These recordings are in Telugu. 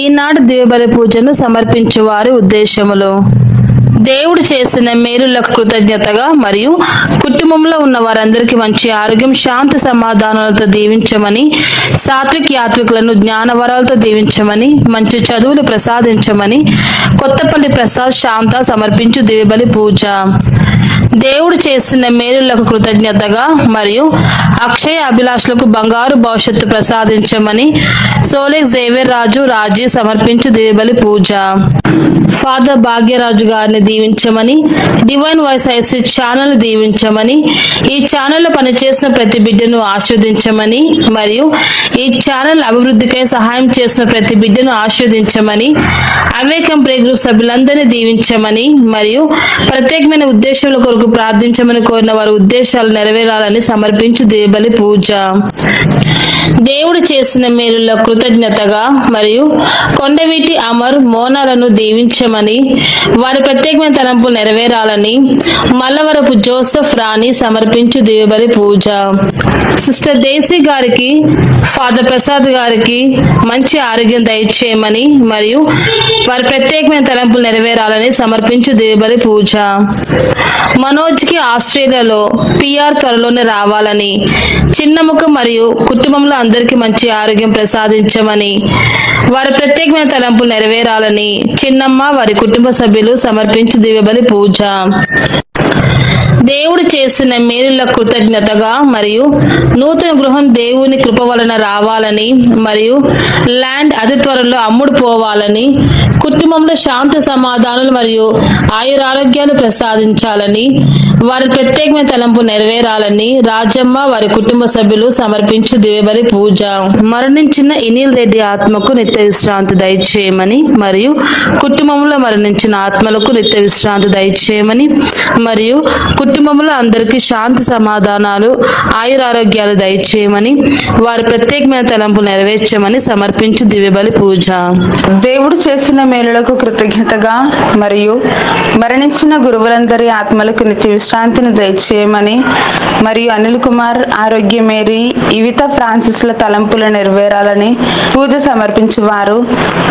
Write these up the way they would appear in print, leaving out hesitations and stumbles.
ఈనాడు దివ్యబలి పూజను సమర్పించు వారి ఉద్దేశములు. దేవుడు చేసిన మేలులకు కృతజ్ఞతగా మరియు కుటుంబంలో ఉన్న వారందరికీ మంచి ఆరోగ్యం, శాంతి సమాధానాలతో దీవించమని, సాత్విక్ యాత్వికులను జ్ఞానవరాలతో దీవించమని, మంచి చదువులు ప్రసాదించమని కొత్తపల్లి ప్రసాద్ శాంత సమర్పించు దివ్యబలి పూజ. దేవుడు చేసిన మేలులకు కృతజ్ఞతగా మరియు అక్షయ అభిలాషులకు బంగారు భవిష్యత్తు ప్రసాదించమని సోలెక్ జేవియర్ రాజు రాజీ సమర్పించు దివ్యబలి పూజ. ఫాదర్ భాగ్యరాజు గారిని దీవించమని, డివైన్ వాయిస్ ఐసీ ఛానల్ దీవించమని, ఈ ఛానల్లో పనిచేసిన ప్రతి బిడ్డను ఆశీర్వదించమని మరియు ఈ ఛానల్ అభివృద్ధికై సహాయం చేసిన ప్రతి బిడ్డను ఆశీర్వదించమని, అవేకం ప్రే గ్రూప్ సభ్యులందరినీ దీవించమని మరియు ప్రత్యేకమైన ఉద్దేశాల కొరకు ప్రార్థించమని కోరిన వారి ఉద్దేశాలు నెరవేరాలని సమర్పించు దివ్యబలి పూజ. దేవుడు చేసిన మేలుల కృతజ్ఞతగా మరియు కొండవీటి అమర్ మోనాలను దీవించమని, వారి ప్రత్యేకమైన తలంపు నెరవేరాలని మల్లవరపు జోసెఫ్ రాణి సమర్పించు దివ్యబలి పూజ. సిస్టర్ దేశీ గారికి, ఫాదర్ ప్రసాద్ గారికి మంచి ఆరోగ్యం దయచేయమని మరియు వారి ప్రత్యేకమైన తలంపులు నెరవేరాలని సమర్పించు దివ్యబలి పూజ. మనోజ్కి ఆస్ట్రేలియాలో PR త్వరలోనే రావాలని, చిన్నముఖ మరియు కుటుంబంలో అందరికీ మంచి ఆరోగ్యం ప్రసాదించమని, వారి ప్రత్యేకమైన తలంపులు నెరవేరాలని చిన్నమ్మ వారి కుటుంబ సభ్యులు సమర్పించు దివ్యబలి పూజ. దేవుడు చేసిన మేలుల కృతజ్ఞతగా మరియు నూతన గృహం దేవుని కృప వలన రావాలని మరియు ల్యాండ్ అతి త్వరలో అమ్ముడు పోవాలని, కుటుంబంలో శాంతి సమాధానాలు మరియు ఆయురారోగ్యాలు ప్రసాదించాలని, వారి ప్రత్యేకమైన తలంపు నెరవేరాలని రాజమ్మ వారి కుటుంబ సభ్యులు సమర్పించు దివ్యబలి పూజ. మరణించిన ఇనిల్ రెడ్డి ఆత్మకు నిత్య విశ్రాంతి దయచేయమని మరియు కుటుంబంలో మరణించిన ఆత్మలకు నిత్య విశ్రాంతి దయచేయమని మరియు కుటుంబంలో అందరికీ శాంతి సమాధానాలు ఆయురారోగ్యాలు దయచేయమని, వారి ప్రత్యేకమైన తలంపు నెరవేర్చమని సమర్పించు దివ్యబలి పూజ. దేవుడు చేసిన మేలులకు కృతజ్ఞతగా మరియు మరణించిన గురువులందరి ఆత్మలకు నిత్య విశ్రాంతిని దయచేయమని మరియు అనిల్ కుమార్, ఆరోగ్య మేరీ, ఇవిత ఫ్రాన్సిస్ల తలంపులు నెరవేరాలని పూజ సమర్పించేవారు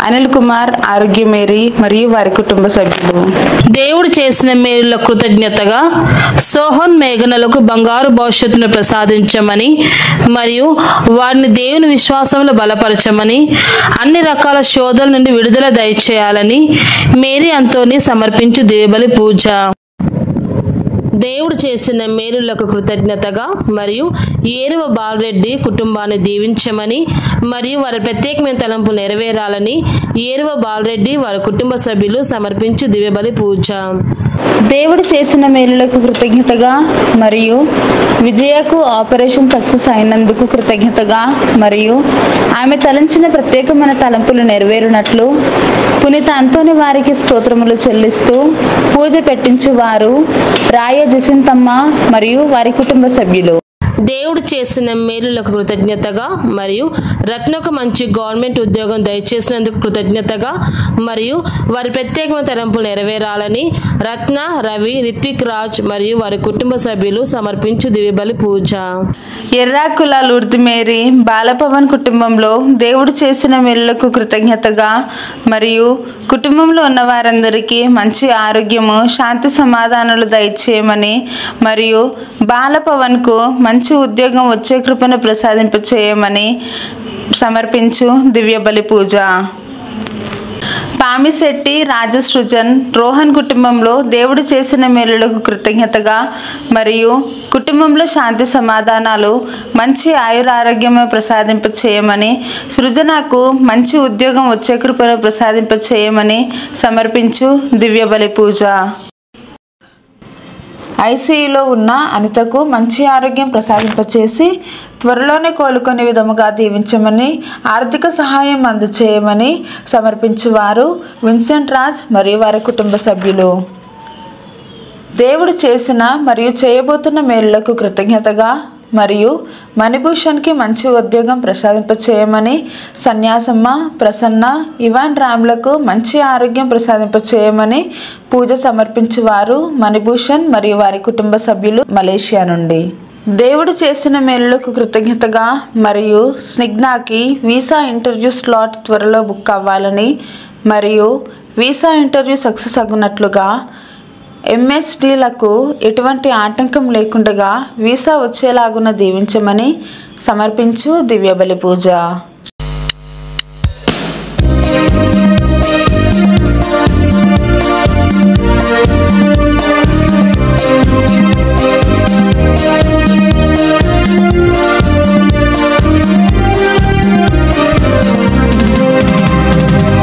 అనిల్ కుమార్, ఆరోగ్య మేరీ మరియు వారి కుటుంబ సభ్యులు. దేవుడు చేసిన మేలుల కృతజ్ఞతగా సోహన్ మేఘనలకు బంగారు భవిష్యత్తును ప్రసాదించమని మరియు వారిని దేవుని విశ్వాసంలో బలపరచమని, అన్ని రకాల శోధల నుండి విడుదల దయచేయాలని మేరీ అంతోని సమర్పించు దివ్యబలి పూజ. దేవుడు చేసిన మేలులకు కృతజ్ఞతగా మరియు ఏరువ బాలరెడ్డి కుటుంబాన్ని దీవించమని మరియు వారి ప్రత్యేకమైన తలంపు నెరవేరాలని ఏరువ బాలరెడ్డి వారి కుటుంబ సభ్యులు సమర్పించు దివ్యబలి పూజ. దేవుడు చేసిన మేలులకు కృతజ్ఞతగా మరియు విజయకు ఆపరేషన్ సక్సెస్ అయినందుకు కృతజ్ఞతగా మరియు ఆమె తలంచిన ప్రత్యేకమైన తలంపులు నెరవేరునట్లు పునీత అంతోని వారికి స్తోత్రములు చెల్లిస్తూ పూజ పెట్టించువారు రాయ జసింతమ్మ మరియు వారి కుటుంబ సభ్యులు. దేవుడు చేసిన మేలులకు కృతజ్ఞతగా మరియు రత్నకు మంచి గవర్నమెంట్ ఉద్యోగం దయచేసినందుకు కృతజ్ఞతగా మరియు వారి ప్రత్యేకమైన తలంపులు నెరవేరాలని రత్న, రవి, రిత్విక్ రాజ్ మరియు వారి కుటుంబ సభ్యులు సమర్పించు దివ్యబలి పూజ. ఎర్రాకుల లూర్ది మేరీ బాలపవన్ కుటుంబంలో దేవుడు చేసిన మేలులకు కృతజ్ఞతగా మరియు కుటుంబంలో ఉన్న వారందరికీ మంచి ఆరోగ్యము, శాంతి సమాధానాలు దయచేయమని మరియు బాలపవన్కు మంచి ఉద్యోగం వచ్చే కృపను ప్రసాదింపచేయమని సమర్పించు దివ్యబలి పూజ. పామిశెట్టి రాజసృజన్ రోహన్ కుటుంబంలో దేవుడు చేసిన మేలులకు కృతజ్ఞతగా మరియు కుటుంబంలో శాంతి సమాధానాలు, మంచి ఆయురారోగ్యము ప్రసాదింపచేయమని, సృజనకు మంచి ఉద్యోగం వచ్చే కృపను ప్రసాదింపచేయమని సమర్పించు దివ్యబలి పూజ. ఐసీయూలో ఉన్న అనితకు మంచి ఆరోగ్యం ప్రసాదింపచేసి త్వరలోనే కోలుకునే విధముగా దీవించమని, ఆర్థిక సహాయం అందచేయమని సమర్పించువారు విన్సెంట్ రాజ్ మరియు వారి కుటుంబ సభ్యులు. దేవుడు చేసిన మరియు చేయబోతున్న మేలులకు కృతజ్ఞతగా మరియు మణిభూషణ్కి మంచి ఉద్యోగం ప్రసాదింపచేయమని, సన్యాసమ్మ, ప్రసన్న, ఇవాన్ రామ్లకు మంచి ఆరోగ్యం ప్రసాదింపచేయమని పూజ సమర్పించేవారు మణిభూషణ్ మరియు వారి కుటుంబ సభ్యులు మలేషియా నుండి. దేవుడు చేసిన మేలులకు కృతజ్ఞతగా మరియు స్నిగ్ధాకి వీసా ఇంటర్వ్యూ స్లాట్ త్వరలో బుక్ అవ్వాలని మరియు వీసా ఇంటర్వ్యూ సక్సెస్ అగునట్లుగా ఎంఎస్డీలకు ఎటువంటి ఆటంకం లేకుండా వీసా వచ్చేలాగున దీవించమని సమర్పించు దివ్య బలి పూజ.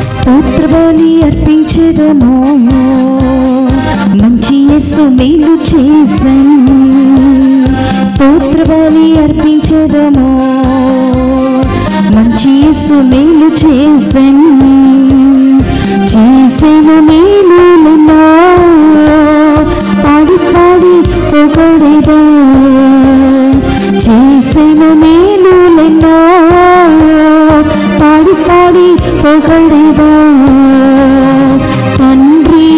స్తోత్ర బలి అర్పించెదము, మంచి యేసు మేలు చేసెను. స్తోత్ర బలి అర్పించెదము, మంచి యేసు మేలు చేసెను. చేసిన మేలులెన్నో పాడి పాడి పొగడెదా. చేసిన మేలులెన్నో పాడి పాడి పొగడెదా. తండ్రి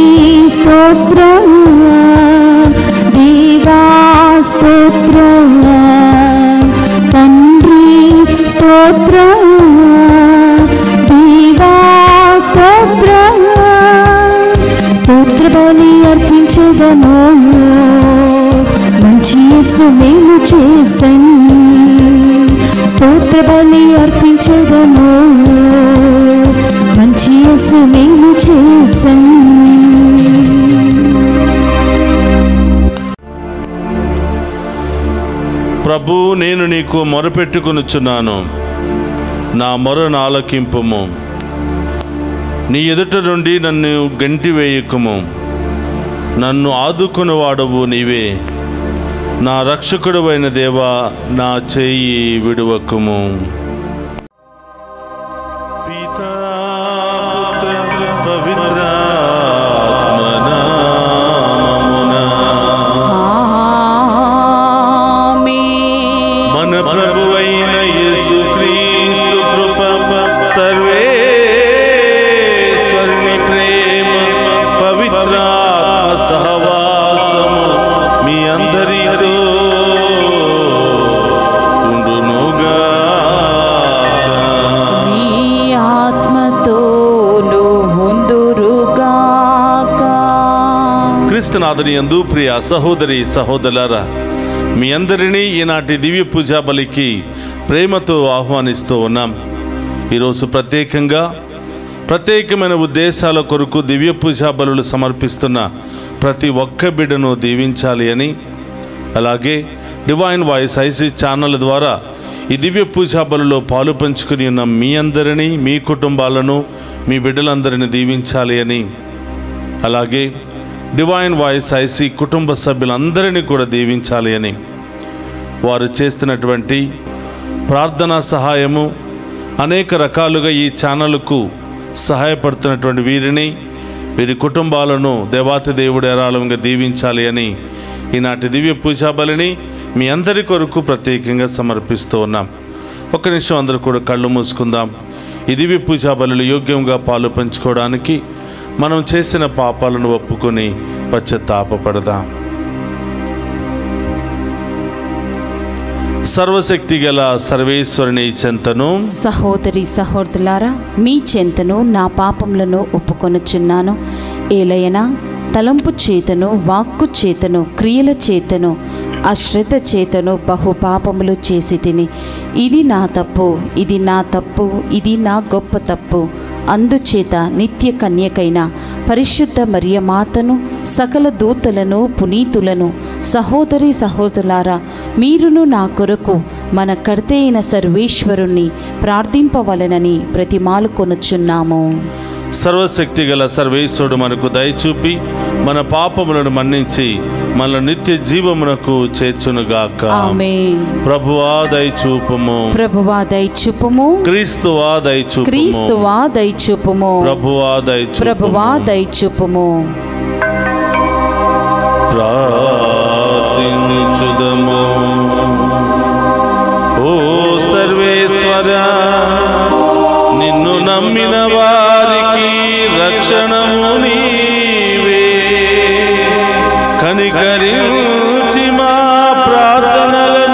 స్తోత్రం, దేవా స్తోత్రం, తండ్రి స్తోత్రం, దేవా స్తోత్రం. స్తోత్ర బలి అర్పించెదము, మంచి యేసు మేలు చేసెను. స్తోత్ర బలి అర్పించెదము, మంచి యేసు మేలు చేసెను. ప్రభు, నేను నీకు మొరపెట్టుకొనుచున్నాను, నా మొరను ఆలకింపుము. నీ ఎదుట నుండి నన్ను గంటివేయకుము. నన్ను ఆదుకునివాడవు నీవే. నా రక్షకుడవైన దేవా, నా చేయి విడువకుము. పితా పుత్ర పవిత్ర మన ప్రభువైన యేసుక్రీస్తు కృప, సర్వేశ్వరుని ప్రేమ, పవిత్రాత్మ సహవాసము మీ అందరితో ఉండునుగాక. మీ ఆత్మతోను ఉందురుగాక. క్రీస్తునాథుని యందు ప్రియ సహోదరి సహోదరులారా, మీ అందరినీ ఈనాటి దివ్య పూజా బలికి ప్రేమతో ఆహ్వానిస్తూ ఉన్నాం. ఈరోజు ప్రత్యేకమైన ఉద్దేశాల కొరకు దివ్య పూజా బలులు సమర్పిస్తున్న ప్రతి ఒక్క బిడ్డను దీవించాలి అని, అలాగే డివైన్ వాయిస్ ఐసీ ఛానల్ ద్వారా ఈ దివ్య పూజా బలులో పాలు పంచుకుని ఉన్న మీ అందరినీ, మీ కుటుంబాలను, మీ బిడ్డలందరినీ దీవించాలి అని, అలాగే డివైన్ వాయిస్ ఐసీ కుటుంబ సభ్యులందరినీ కూడా దీవించాలి అని, వారు చేస్తున్నటువంటి ప్రార్థనా సహాయము, అనేక రకాలుగా ఈ ఛానల్కు సహాయపడుతున్నటువంటి వీరి కుటుంబాలను దేవాతి దేవుడు ఏరాళంగా దీవించాలి అని ఈనాటి దివ్య పూజా బలిని మీ అందరి కొరకు ప్రత్యేకంగా సమర్పిస్తూ ఉన్నాం. ఒక్క నిమిషం అందరూ కూడా కళ్ళు మూసుకుందాం. ఈ దివ్య పూజా బలులు యోగ్యంగా పాలు పంచుకోవడానికి మనం చేసిన పాపాలను ఒప్పుకొని పశ్చాత్తాపపడదాం. సర్వశక్తి గల సర్వేశ్వరుని చెంతను, సహోదరి సహోదరులారా, మీ చెంతను నా పాపములను ఒప్పుకొనుచున్నాను. ఏలయనా తలంపు చేతను, వాక్కు చేతను, క్రియల చేతను, అశ్రద్ధ చేతను బహు పాపములు చేసి తిని. ఇది నా తప్పు, ఇది నా తప్పు, ఇది నా గొప్ప తప్పు. అందుచేత నిత్య కన్యకైన పరిశుద్ధ మరియమాతను, సకల దూతలను, పునీతులను, సహోదరి సహోదరులారా, మీరును నా కొరకు మన కర్త అయిన సర్వేశ్వరుణ్ణి ప్రార్థింపవలెనని ప్రతిమాలు కొనుచున్నాము. సర్వశక్తి గల సర్వేశ్వరుడు మనకు దయచూపి మన పాపములను మన్నించి మన నిత్య జీవమునకు చేర్చునుగాక. ఆమేన్. ప్రభువా దయచూపుము, ప్రభువా దయచూపుము, క్రీస్తువా దయచూపుము, క్రీస్తువా దయచూపుము, ప్రభువా దయచూపుము, ప్రభువా దయచూపుము. ప్రార్థించుదము. ఓ సర్వేశ్వరా, నిన్ను నమ్మిన వారికి రక్షణము నీవే. కనికరించి మా ప్రార్థనలను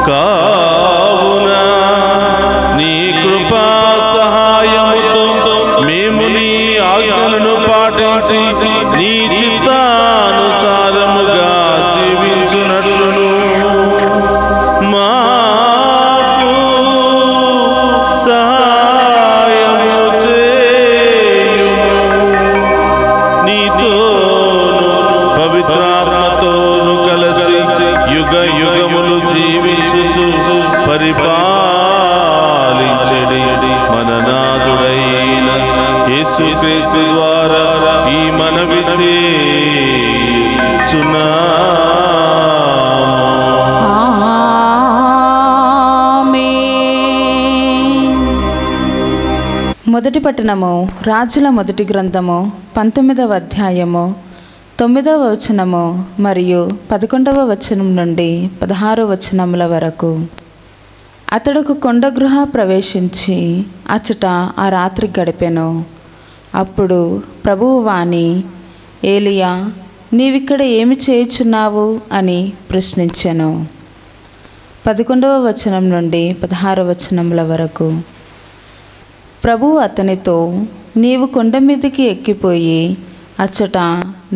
కావున నీ కృపా సహాయముతో మేము నీ ఆజ్ఞలను పాటించి నీ చిత్తానుసారముగా జీవించునట్లును మాకు సహాయము చేయుము. నీతోను పవిత్రాత్మతోను కలిసి యుగ యుగములు జీవించుచు పరిపాలించెడి మన నాథుడైన యేసుక్రీస్తు ద్వారా ఈ మనవి చేయుచున్నాము. ఆమేన్. మొదటి పట్టణము రాజుల మొదటి గ్రంథము 19వ అధ్యాయము 9వ వచనము మరియు 11వ వచనం నుండి 16వ వచనముల వరకు. అతడు ఒక కొండ గృహ ప్రవేశించి అచ్చట ఆ రాత్రి గడిపెను. అప్పుడు ప్రభువు వాణి, ఏలియా, నీవిక్కడ ఏమి చేయుచున్నావు అని ప్రశ్నించెను. 11వ వచనం నుండి 16వ వచనముల వరకు. ప్రభువు అతనితో, నీవు కొండ మీదకి ఎక్కిపోయి అచ్చట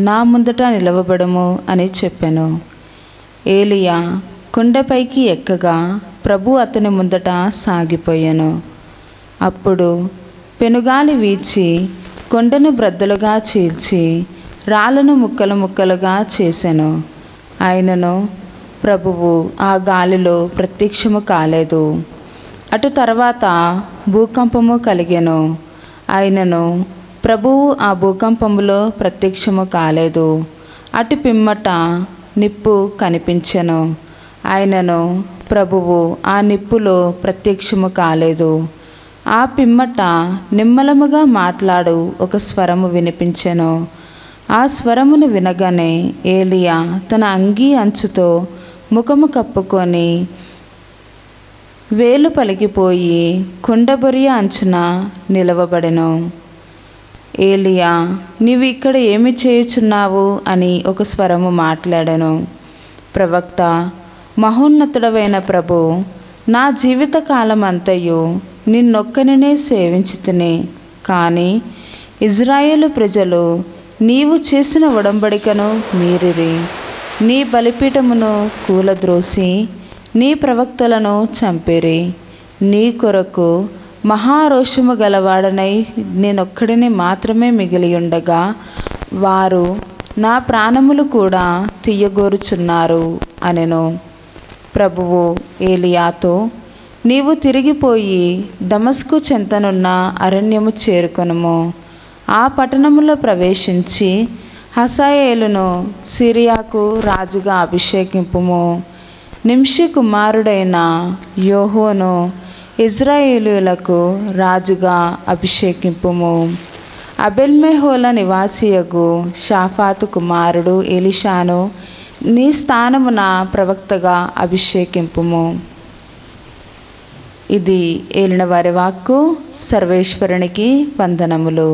నా ముందట నిలవబడము అని చెప్పెను. ఏలియా కొండపైకి ఎక్కగా ప్రభు అతని ముందట సాగిపోయాను. అప్పుడు పెనుగాలి వీచి కొండను బ్రద్దలుగా చీల్చి రాళ్ళను ముక్కలు ముక్కలుగా చేసెను. ఆయనను ప్రభువు ఆ గాలిలో ప్రత్యక్షము కాలేదు. అటు తర్వాత భూకంపము కలిగెను. ఆయనను ప్రభువు ఆ భూకంపములో ప్రత్యక్షము కాలేదు. అటు పిమ్మట నిప్పు కనిపించెను. ఆయనను ప్రభువు ఆ నిప్పులో ప్రత్యక్షము కాలేదు. ఆ పిమ్మట నిమ్మలముగా మాట్లాడు ఒక స్వరము వినిపించెను. ఆ స్వరమును వినగానే ఏలియా తన అంగీ అంచుతో ముఖము కప్పుకొని వేలు పలికిపోయి కొండబొరియ అంచున నిలవబడెను. ఏలియా, నీవు ఇక్కడ ఏమి చేయుచున్నావు అని ఒక స్వరము మాట్లాడెను. ప్రవక్త, మహోన్నతుడవైన ప్రభు, నా జీవితకాలం అంతయు నిన్నొక్కనినే సేవించితిని. కానీ ఇజ్రాయేలు ప్రజలు నీవు చేసిన ఉడంబడికను మీరిరి. నీ బలిపీఠమును కూలద్రోసి నీ ప్రవక్తలను చంపిరి. నీ కొరకు మహారోషము గలవాడనై నేనొక్కడిని మాత్రమే మిగిలి ఉండగా వారు నా ప్రాణములు కూడా తీయగోరుచున్నారు అనెను. ప్రభువు ఏలియాతో, నీవు తిరిగిపోయి దమస్కు చెంతనున్న అరణ్యము చేరుకొనుము. ఆ పట్టణములో ప్రవేశించి హసాయేలును సిరియాకు రాజుగా అభిషేకింపుము. నింషి కుమారుడైన యోహోను ఇజ్రాయేలీయులకు రాజుగా అభిషేకింపుము. అబెల్మెహోల నివాసియగు షాఫాతు కుమారుడు ఎలీషాను నీ స్థానమున ప్రవక్తగా అభిషేకింపుము. ఇది ఏలిన వారి వాక్కు. సర్వేశ్వరునికి వందనములు.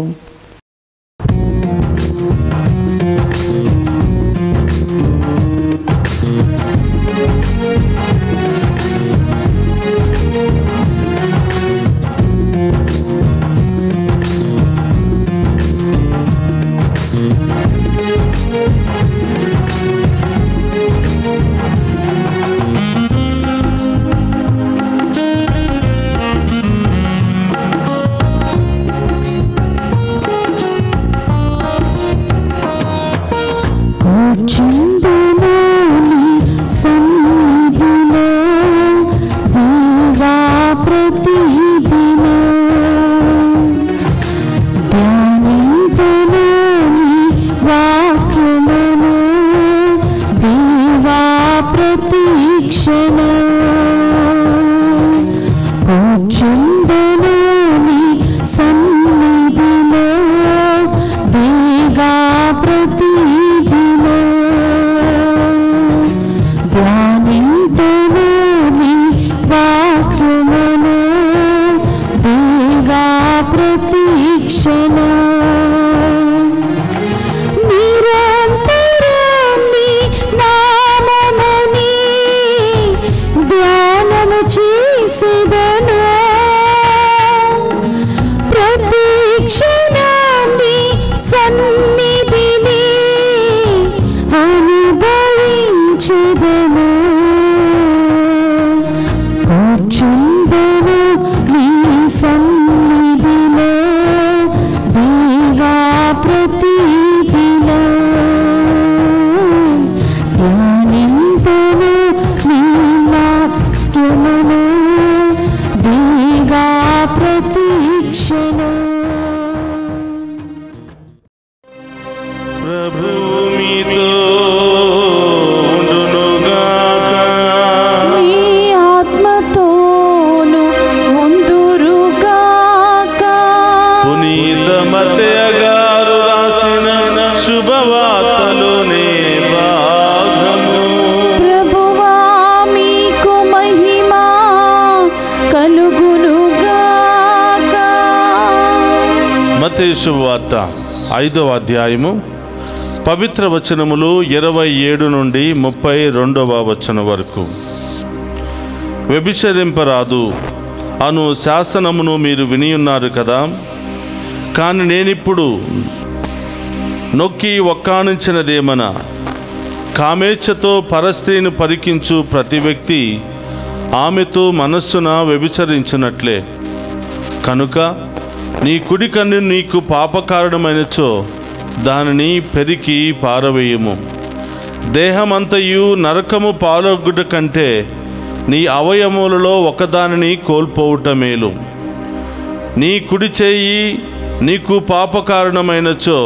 మత్తయి శుభవార్త 5వ అధ్యాయము పవిత్ర వచనములు 27 నుండి 32వ వచనం వరకు. వ్యభిచరింపరాదు అను శాసనమును మీరు వినియున్నారు కదా, కానీ నేనిప్పుడు నొక్కి ఒక్కాణించినదేమన, కామేచ్ఛతో పరస్త్రీని పరికించు ప్రతి వ్యక్తి ఆమెతో మనస్సున వ్యభిచరించినట్లే. కనుక నీ కుడి కన్ను నీకు పాపకారణమైనచో దానిని పెరికి పారవేయము. దేహమంతయు నరకము పాలొగ్గుట కంటే నీ అవయవములలో ఒకదానిని కోల్పోవుట మేలు. నీ కుడి చేయి నీకు పాపకారణమైనచో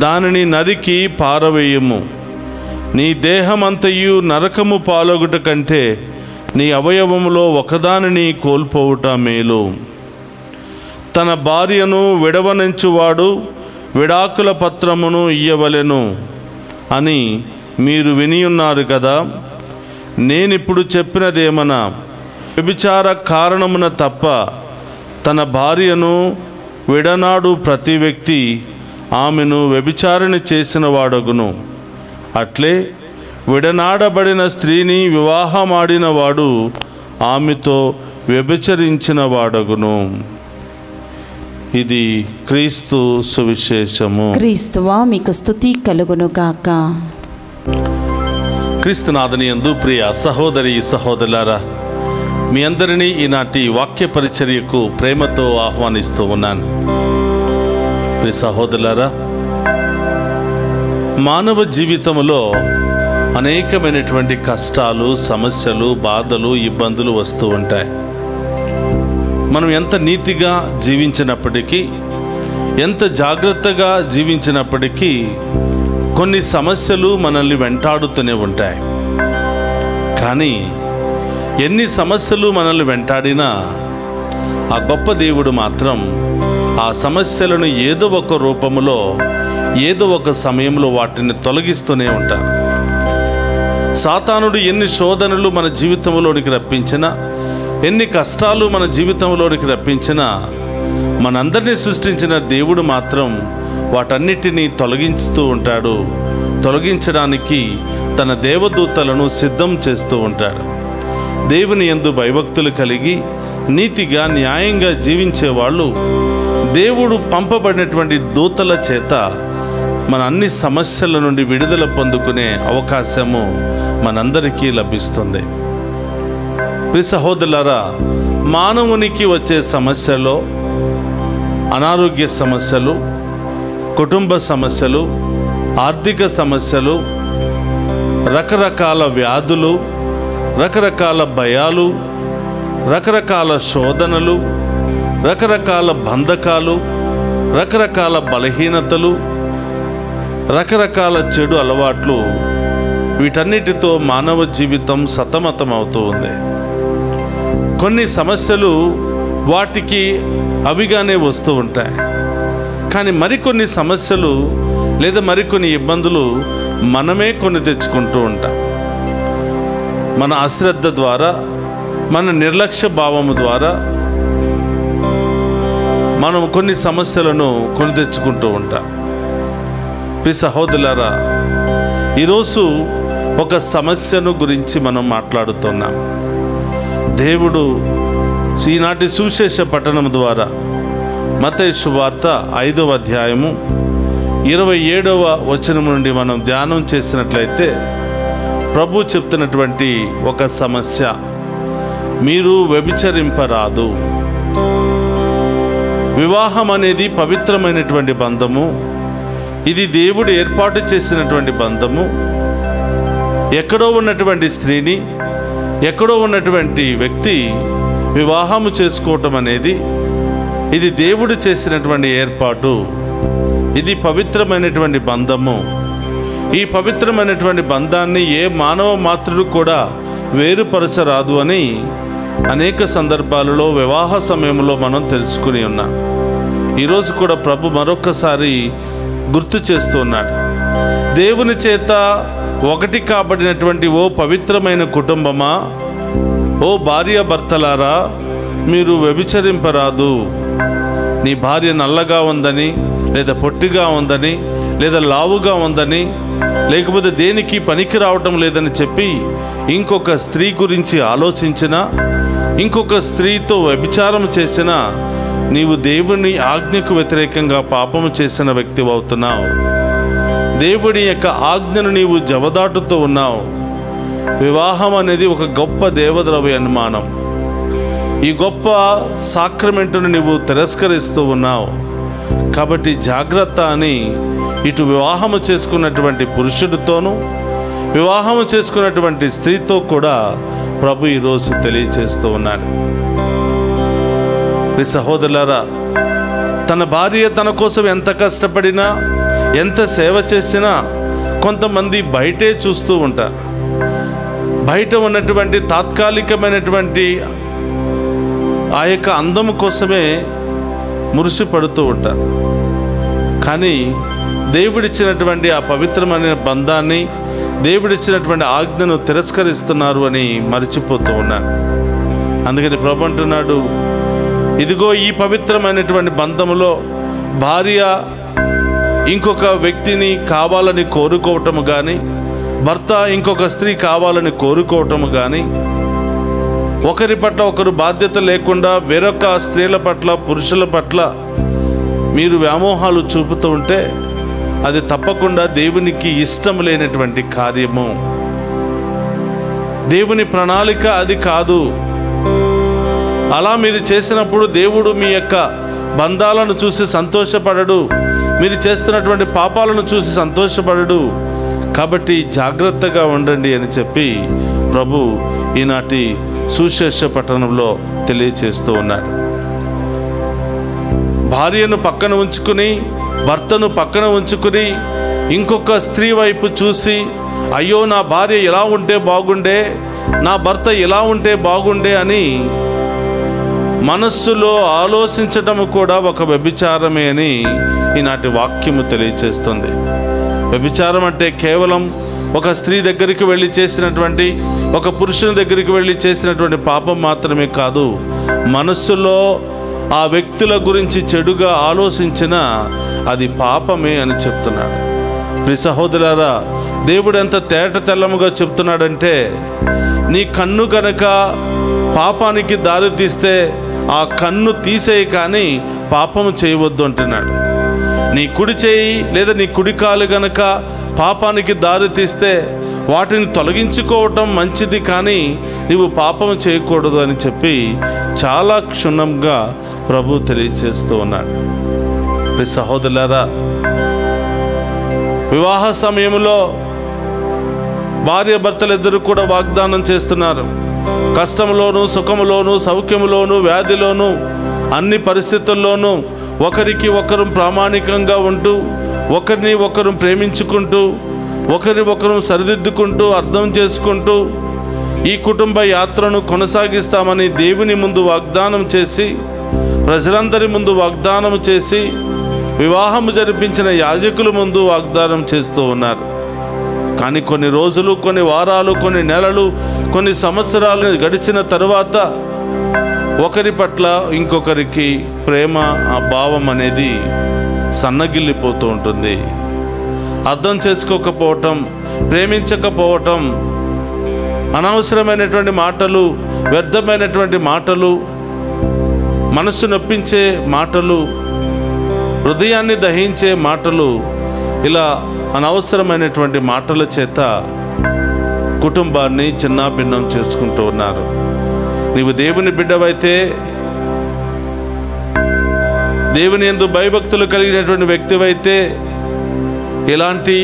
దానిని నరికి పారవేయము. నీ దేహమంతయు నరకము పాలొగుట కంటే నీ అవయవములో ఒకదానిని కోల్పోవుట మేలు. తన భార్యను విడవనించువాడు విడాకుల పత్రమును ఇయ్యవలెను అని మీరు వినియున్నారు కదా. నేనిప్పుడు చెప్పినదేమనా, వ్యభిచార కారణమున తప్ప తన భార్యను విడనాడు ప్రతి వ్యక్తి ఆమెను వ్యభిచారిణి చేసిన వాడగును. అట్లే విడనాడబడిన స్త్రీని వివాహమాడిన వాడు ఆమెతో వ్యభిచరించిన వాడగును. ఇది క్రీస్తు సువిశేషము. క్రీస్తువా మీకు స్తుతి కలుగును గాక. క్రీస్తునాథుని యందు ప్రియ సహోదరి సహోదరులారా, మీ అందరినీ ఈనాటి వాక్య పరిచర్యకు ప్రేమతో ఆహ్వానిస్తూ ఉన్నాను. ప్రియ సహోదరులారా, మానవ జీవితంలో అనేకమైనటువంటి కష్టాలు, సమస్యలు, బాధలు, ఇబ్బందులు వస్తూ ఉంటాయి. మనం ఎంత నీతిగా జీవించినప్పటికీ, ఎంత జాగ్రత్తగా జీవించినప్పటికీ కొన్ని సమస్యలు మనల్ని వెంటాడుతూనే ఉంటాయి. కానీ ఎన్ని సమస్యలు మనల్ని వెంటాడినా ఆ గొప్ప దేవుడు మాత్రం ఆ సమస్యలను ఏదో ఒక రూపంలో, ఏదో ఒక సమయంలో వాటిని తొలగిస్తూనే ఉంటారు. సాతానుడు ఎన్ని శోధనలు మన జీవితంలోనికి రప్పించినా, ఎన్ని కష్టాలు మన జీవితంలోనికి రప్పించినా, మనందరినీ సృష్టించిన దేవుడు మాత్రం వాటన్నిటినీ తొలగిస్తూ ఉంటాడు. తొలగించడానికి తన దేవదూతలను సిద్ధం చేస్తూ ఉంటాడు. దేవుని యందు భయభక్తులు కలిగి నీతిగా, న్యాయంగా జీవించే వాళ్ళు దేవుడు పంపబడినటువంటి దూతల చేత మన అన్ని సమస్యల నుండి విడుదల పొందుకునే అవకాశము మనందరికీ లభిస్తుంది. ప్రియ సహోదరులారా, మానవునికి వచ్చే సమస్యలో అనారోగ్య సమస్యలు, కుటుంబ సమస్యలు, ఆర్థిక సమస్యలు, రకరకాల వ్యాధులు, రకరకాల భయాలు, రకరకాల శోధనలు, రకరకాల బంధకాలు, రకరకాల బలహీనతలు, రకరకాల చెడు అలవాట్లు, వీటన్నిటితో మానవ జీవితం సతమతమవుతూ ఉంది. కొన్ని సమస్యలు వాటికి అవిగానే వస్తూ ఉంటాయి. కానీ మరికొన్ని సమస్యలు లేదా మరికొన్ని ఇబ్బందులు మనమే కొని తెచ్చుకుంటూ ఉంటాం. మన అశ్రద్ధ ద్వారా, మన నిర్లక్ష్య భావము ద్వారా మనం కొన్ని సమస్యలను కొని తెచ్చుకుంటూ ఉంటాం. ప్రియ సహోదరులారా, ఈరోజు ఒక సమస్యను గురించి మనం మాట్లాడుతున్నాం. దేవుడు ఈనాటి సువిశేష పఠనం ద్వారా మత్తయి శుభవార్త 5వ అధ్యాయము 27వ వచనం నుండి మనం ధ్యానం చేసినట్లయితే ప్రభు చెప్తున్నటువంటి ఒక సమస్య, మీరు వ్యభిచరింపరాదు. వివాహం అనేది పవిత్రమైనటువంటి బంధము. ఇది దేవుడు ఏర్పాటు చేసినటువంటి బంధము. ఎక్కడో ఉన్నటువంటి స్త్రీని, ఎక్కడో ఉన్నటువంటి వ్యక్తి వివాహము చేసుకోవటం అనేది ఇది దేవుడు చేసినటువంటి ఏర్పాటు. ఇది పవిత్రమైనటువంటి బంధము. ఈ పవిత్రమైనటువంటి బంధాన్ని ఏ మానవ మాత్రుడు కూడా వేరుపరచరాదు అని అనేక సందర్భాలలో వివాహ సమయంలో మనం తెలుసుకుని ఉన్నాం. ఈరోజు కూడా ప్రభు మరొకసారి గుర్తు చేస్తూ ఉన్నాడు. దేవుని చేత ఒకటి కాబడినటువంటి ఓ పవిత్రమైన కుటుంబమా, ఓ భార్యాభర్తలారా, మీరు వ్యభిచరింపరాదు. నీ భార్య నల్లగా ఉందని, లేదా పొట్టిగా ఉందని, లేదా లావుగా ఉందని, లేకపోతే దేనికి పనికి రావటం లేదని చెప్పి ఇంకొక స్త్రీ గురించి ఆలోచించినా, ఇంకొక స్త్రీతో వ్యభిచారం చేసినా నీవు దేవుని ఆజ్ఞకు వ్యతిరేకంగా పాపము చేసిన వ్యక్తి అవుతున్నావు. దేవుని యొక్క ఆజ్ఞను నీవు జవదాటుతూ ఉన్నావు. వివాహం అనేది ఒక గొప్ప దేవద్రవ్య అనుమానం. ఈ గొప్ప సాక్రమెంటును నీవు తిరస్కరిస్తూ ఉన్నావు. కాబట్టి జాగ్రత్త అని ఇటు వివాహము చేసుకున్నటువంటి పురుషుడితోనూ, వివాహము చేసుకున్నటువంటి స్త్రీతో కూడా ప్రభు ఈరోజు తెలియచేస్తూ ఉన్నాడు. మీ సహోదరులారా, తన భార్య తన కోసం ఎంత కష్టపడినా, ఎంత సేవ చేసినా కొంతమంది బయటే చూస్తూ ఉంటారు. బయట ఉన్నటువంటి తాత్కాలికమైనటువంటి ఆ యొక్క అందము కోసమే మురిసిపడుతూ ఉంటారు. కానీ దేవుడిచ్చినటువంటి ఆ పవిత్రమైన బంధాన్ని, దేవుడిచ్చినటువంటి ఆజ్ఞను తిరస్కరిస్తున్నారు అని మర్చిపోతూ ఉన్నారు. అందుకని ప్రభు అంటున్నాడు, ఇదిగో ఈ పవిత్రమైనటువంటి బంధములో భార్య ఇంకొక వ్యక్తిని కావాలని కోరుకోవటము కానీ, భర్త ఇంకొక స్త్రీ కావాలని కోరుకోవటము కానీ, ఒకరి పట్ల ఒకరు బాధ్యత లేకుండా వేరొక స్త్రీల పట్ల, పురుషుల పట్ల మీరు వ్యామోహాలు చూపుతూ ఉంటే అది తప్పకుండా దేవునికి ఇష్టం లేనటువంటి కార్యము. దేవుని ప్రణాళిక అది కాదు. అలా మీరు చేసినప్పుడు దేవుడు మీ యొక్క బంధాలను చూసి సంతోషపడడు, మీరు చేస్తున్నటువంటి పాపాలను చూసి సంతోషపడడు. కాబట్టి జాగ్రత్తగా ఉండండి అని చెప్పి ప్రభు ఈనాటి సుశేష పట్టణంలో తెలియచేస్తూ ఉన్నాడు. భార్యను పక్కన ఉంచుకుని, భర్తను పక్కన ఉంచుకుని ఇంకొక స్త్రీ వైపు చూసి, అయ్యో నా భార్య ఎలా ఉంటే బాగుండే, నా భర్త ఎలా ఉంటే బాగుండే అని మనస్సులో ఆలోచించటం కూడా ఒక వ్యభిచారమే అని ఈనాటి వాక్యము తెలియచేస్తుంది. వ్యభిచారం అంటే కేవలం ఒక స్త్రీ దగ్గరికి వెళ్ళి చేసినటువంటి, ఒక పురుషుని దగ్గరికి వెళ్ళి చేసినటువంటి పాపం మాత్రమే కాదు, మనస్సులో ఆ వ్యక్తుల గురించి చెడుగా ఆలోచించిన అది పాపమే అని చెప్తున్నాడు. ప్రియ సహోదరులారా, దేవుడు ఎంత తేట తెల్లముగా చెప్తున్నాడంటే, నీ కన్ను కనుక పాపానికి దారి తీస్తే ఆ కన్ను తీసేయి, కానీ పాపము చేయవద్దు అంటున్నాడు. నీ కుడి చేయి లేదా నీ కుడి కాలు గనక పాపానికి దారి తీస్తే వాటిని తొలగించుకోవటం మంచిది, కానీ నీవు పాపము చేయకూడదు అని చెప్పి చాలా క్షుణ్ణంగా ప్రభు తెలియచేస్తూ ఉన్నాడు. ప్రియ సహోదరులారా, వివాహ సమయంలో భార్య భర్తలిద్దరూ కూడా వాగ్దానం చేస్తున్నారు. కష్టంలోనూ, సుఖములోనూ, సౌఖ్యములోనూ, వ్యాధిలోనూ, అన్ని పరిస్థితుల్లోనూ ఒకరికి ఒకరు ప్రామాణికంగా ఉంటూ, ఒకరిని ఒకరు ప్రేమించుకుంటూ, ఒకరిని ఒకరు సరిదిద్దుకుంటూ, అర్థం చేసుకుంటూ ఈ కుటుంబ యాత్రను కొనసాగిస్తామని దేవుని ముందు వాగ్దానం చేసి, ప్రజలందరి ముందు వాగ్దానం చేసి, వివాహము జరిపించిన యాజకుల ముందు వాగ్దానం చేస్తూ ఉన్నారు. కానీ కొన్ని రోజులు, కొన్ని వారాలు, కొన్ని నెలలు, కొన్ని సంవత్సరాలు గడిచిన తరువాత ఒకరి పట్ల ఇంకొకరికి ప్రేమ, ఆ భావం అనేది సన్నగిల్లిపోతూ ఉంటుంది. అర్థం చేసుకోకపోవటం, ప్రేమించకపోవటం, అనవసరమైనటువంటి మాటలు, వ్యర్థమైనటువంటి మాటలు, మనసు నొప్పించే మాటలు, హృదయాన్ని దహించే మాటలు, ఇలా అనవసరమైనటువంటి మాటల చేత కుటుంబాన్ని చిన్నాభిన్నం చేసుకుంటూ ఉన్నారు. నీవు దేవుని బిడ్డవైతే, దేవుని యందు భయభక్తులు కలిగినటువంటి వ్యక్తివైతే ఇలాంటి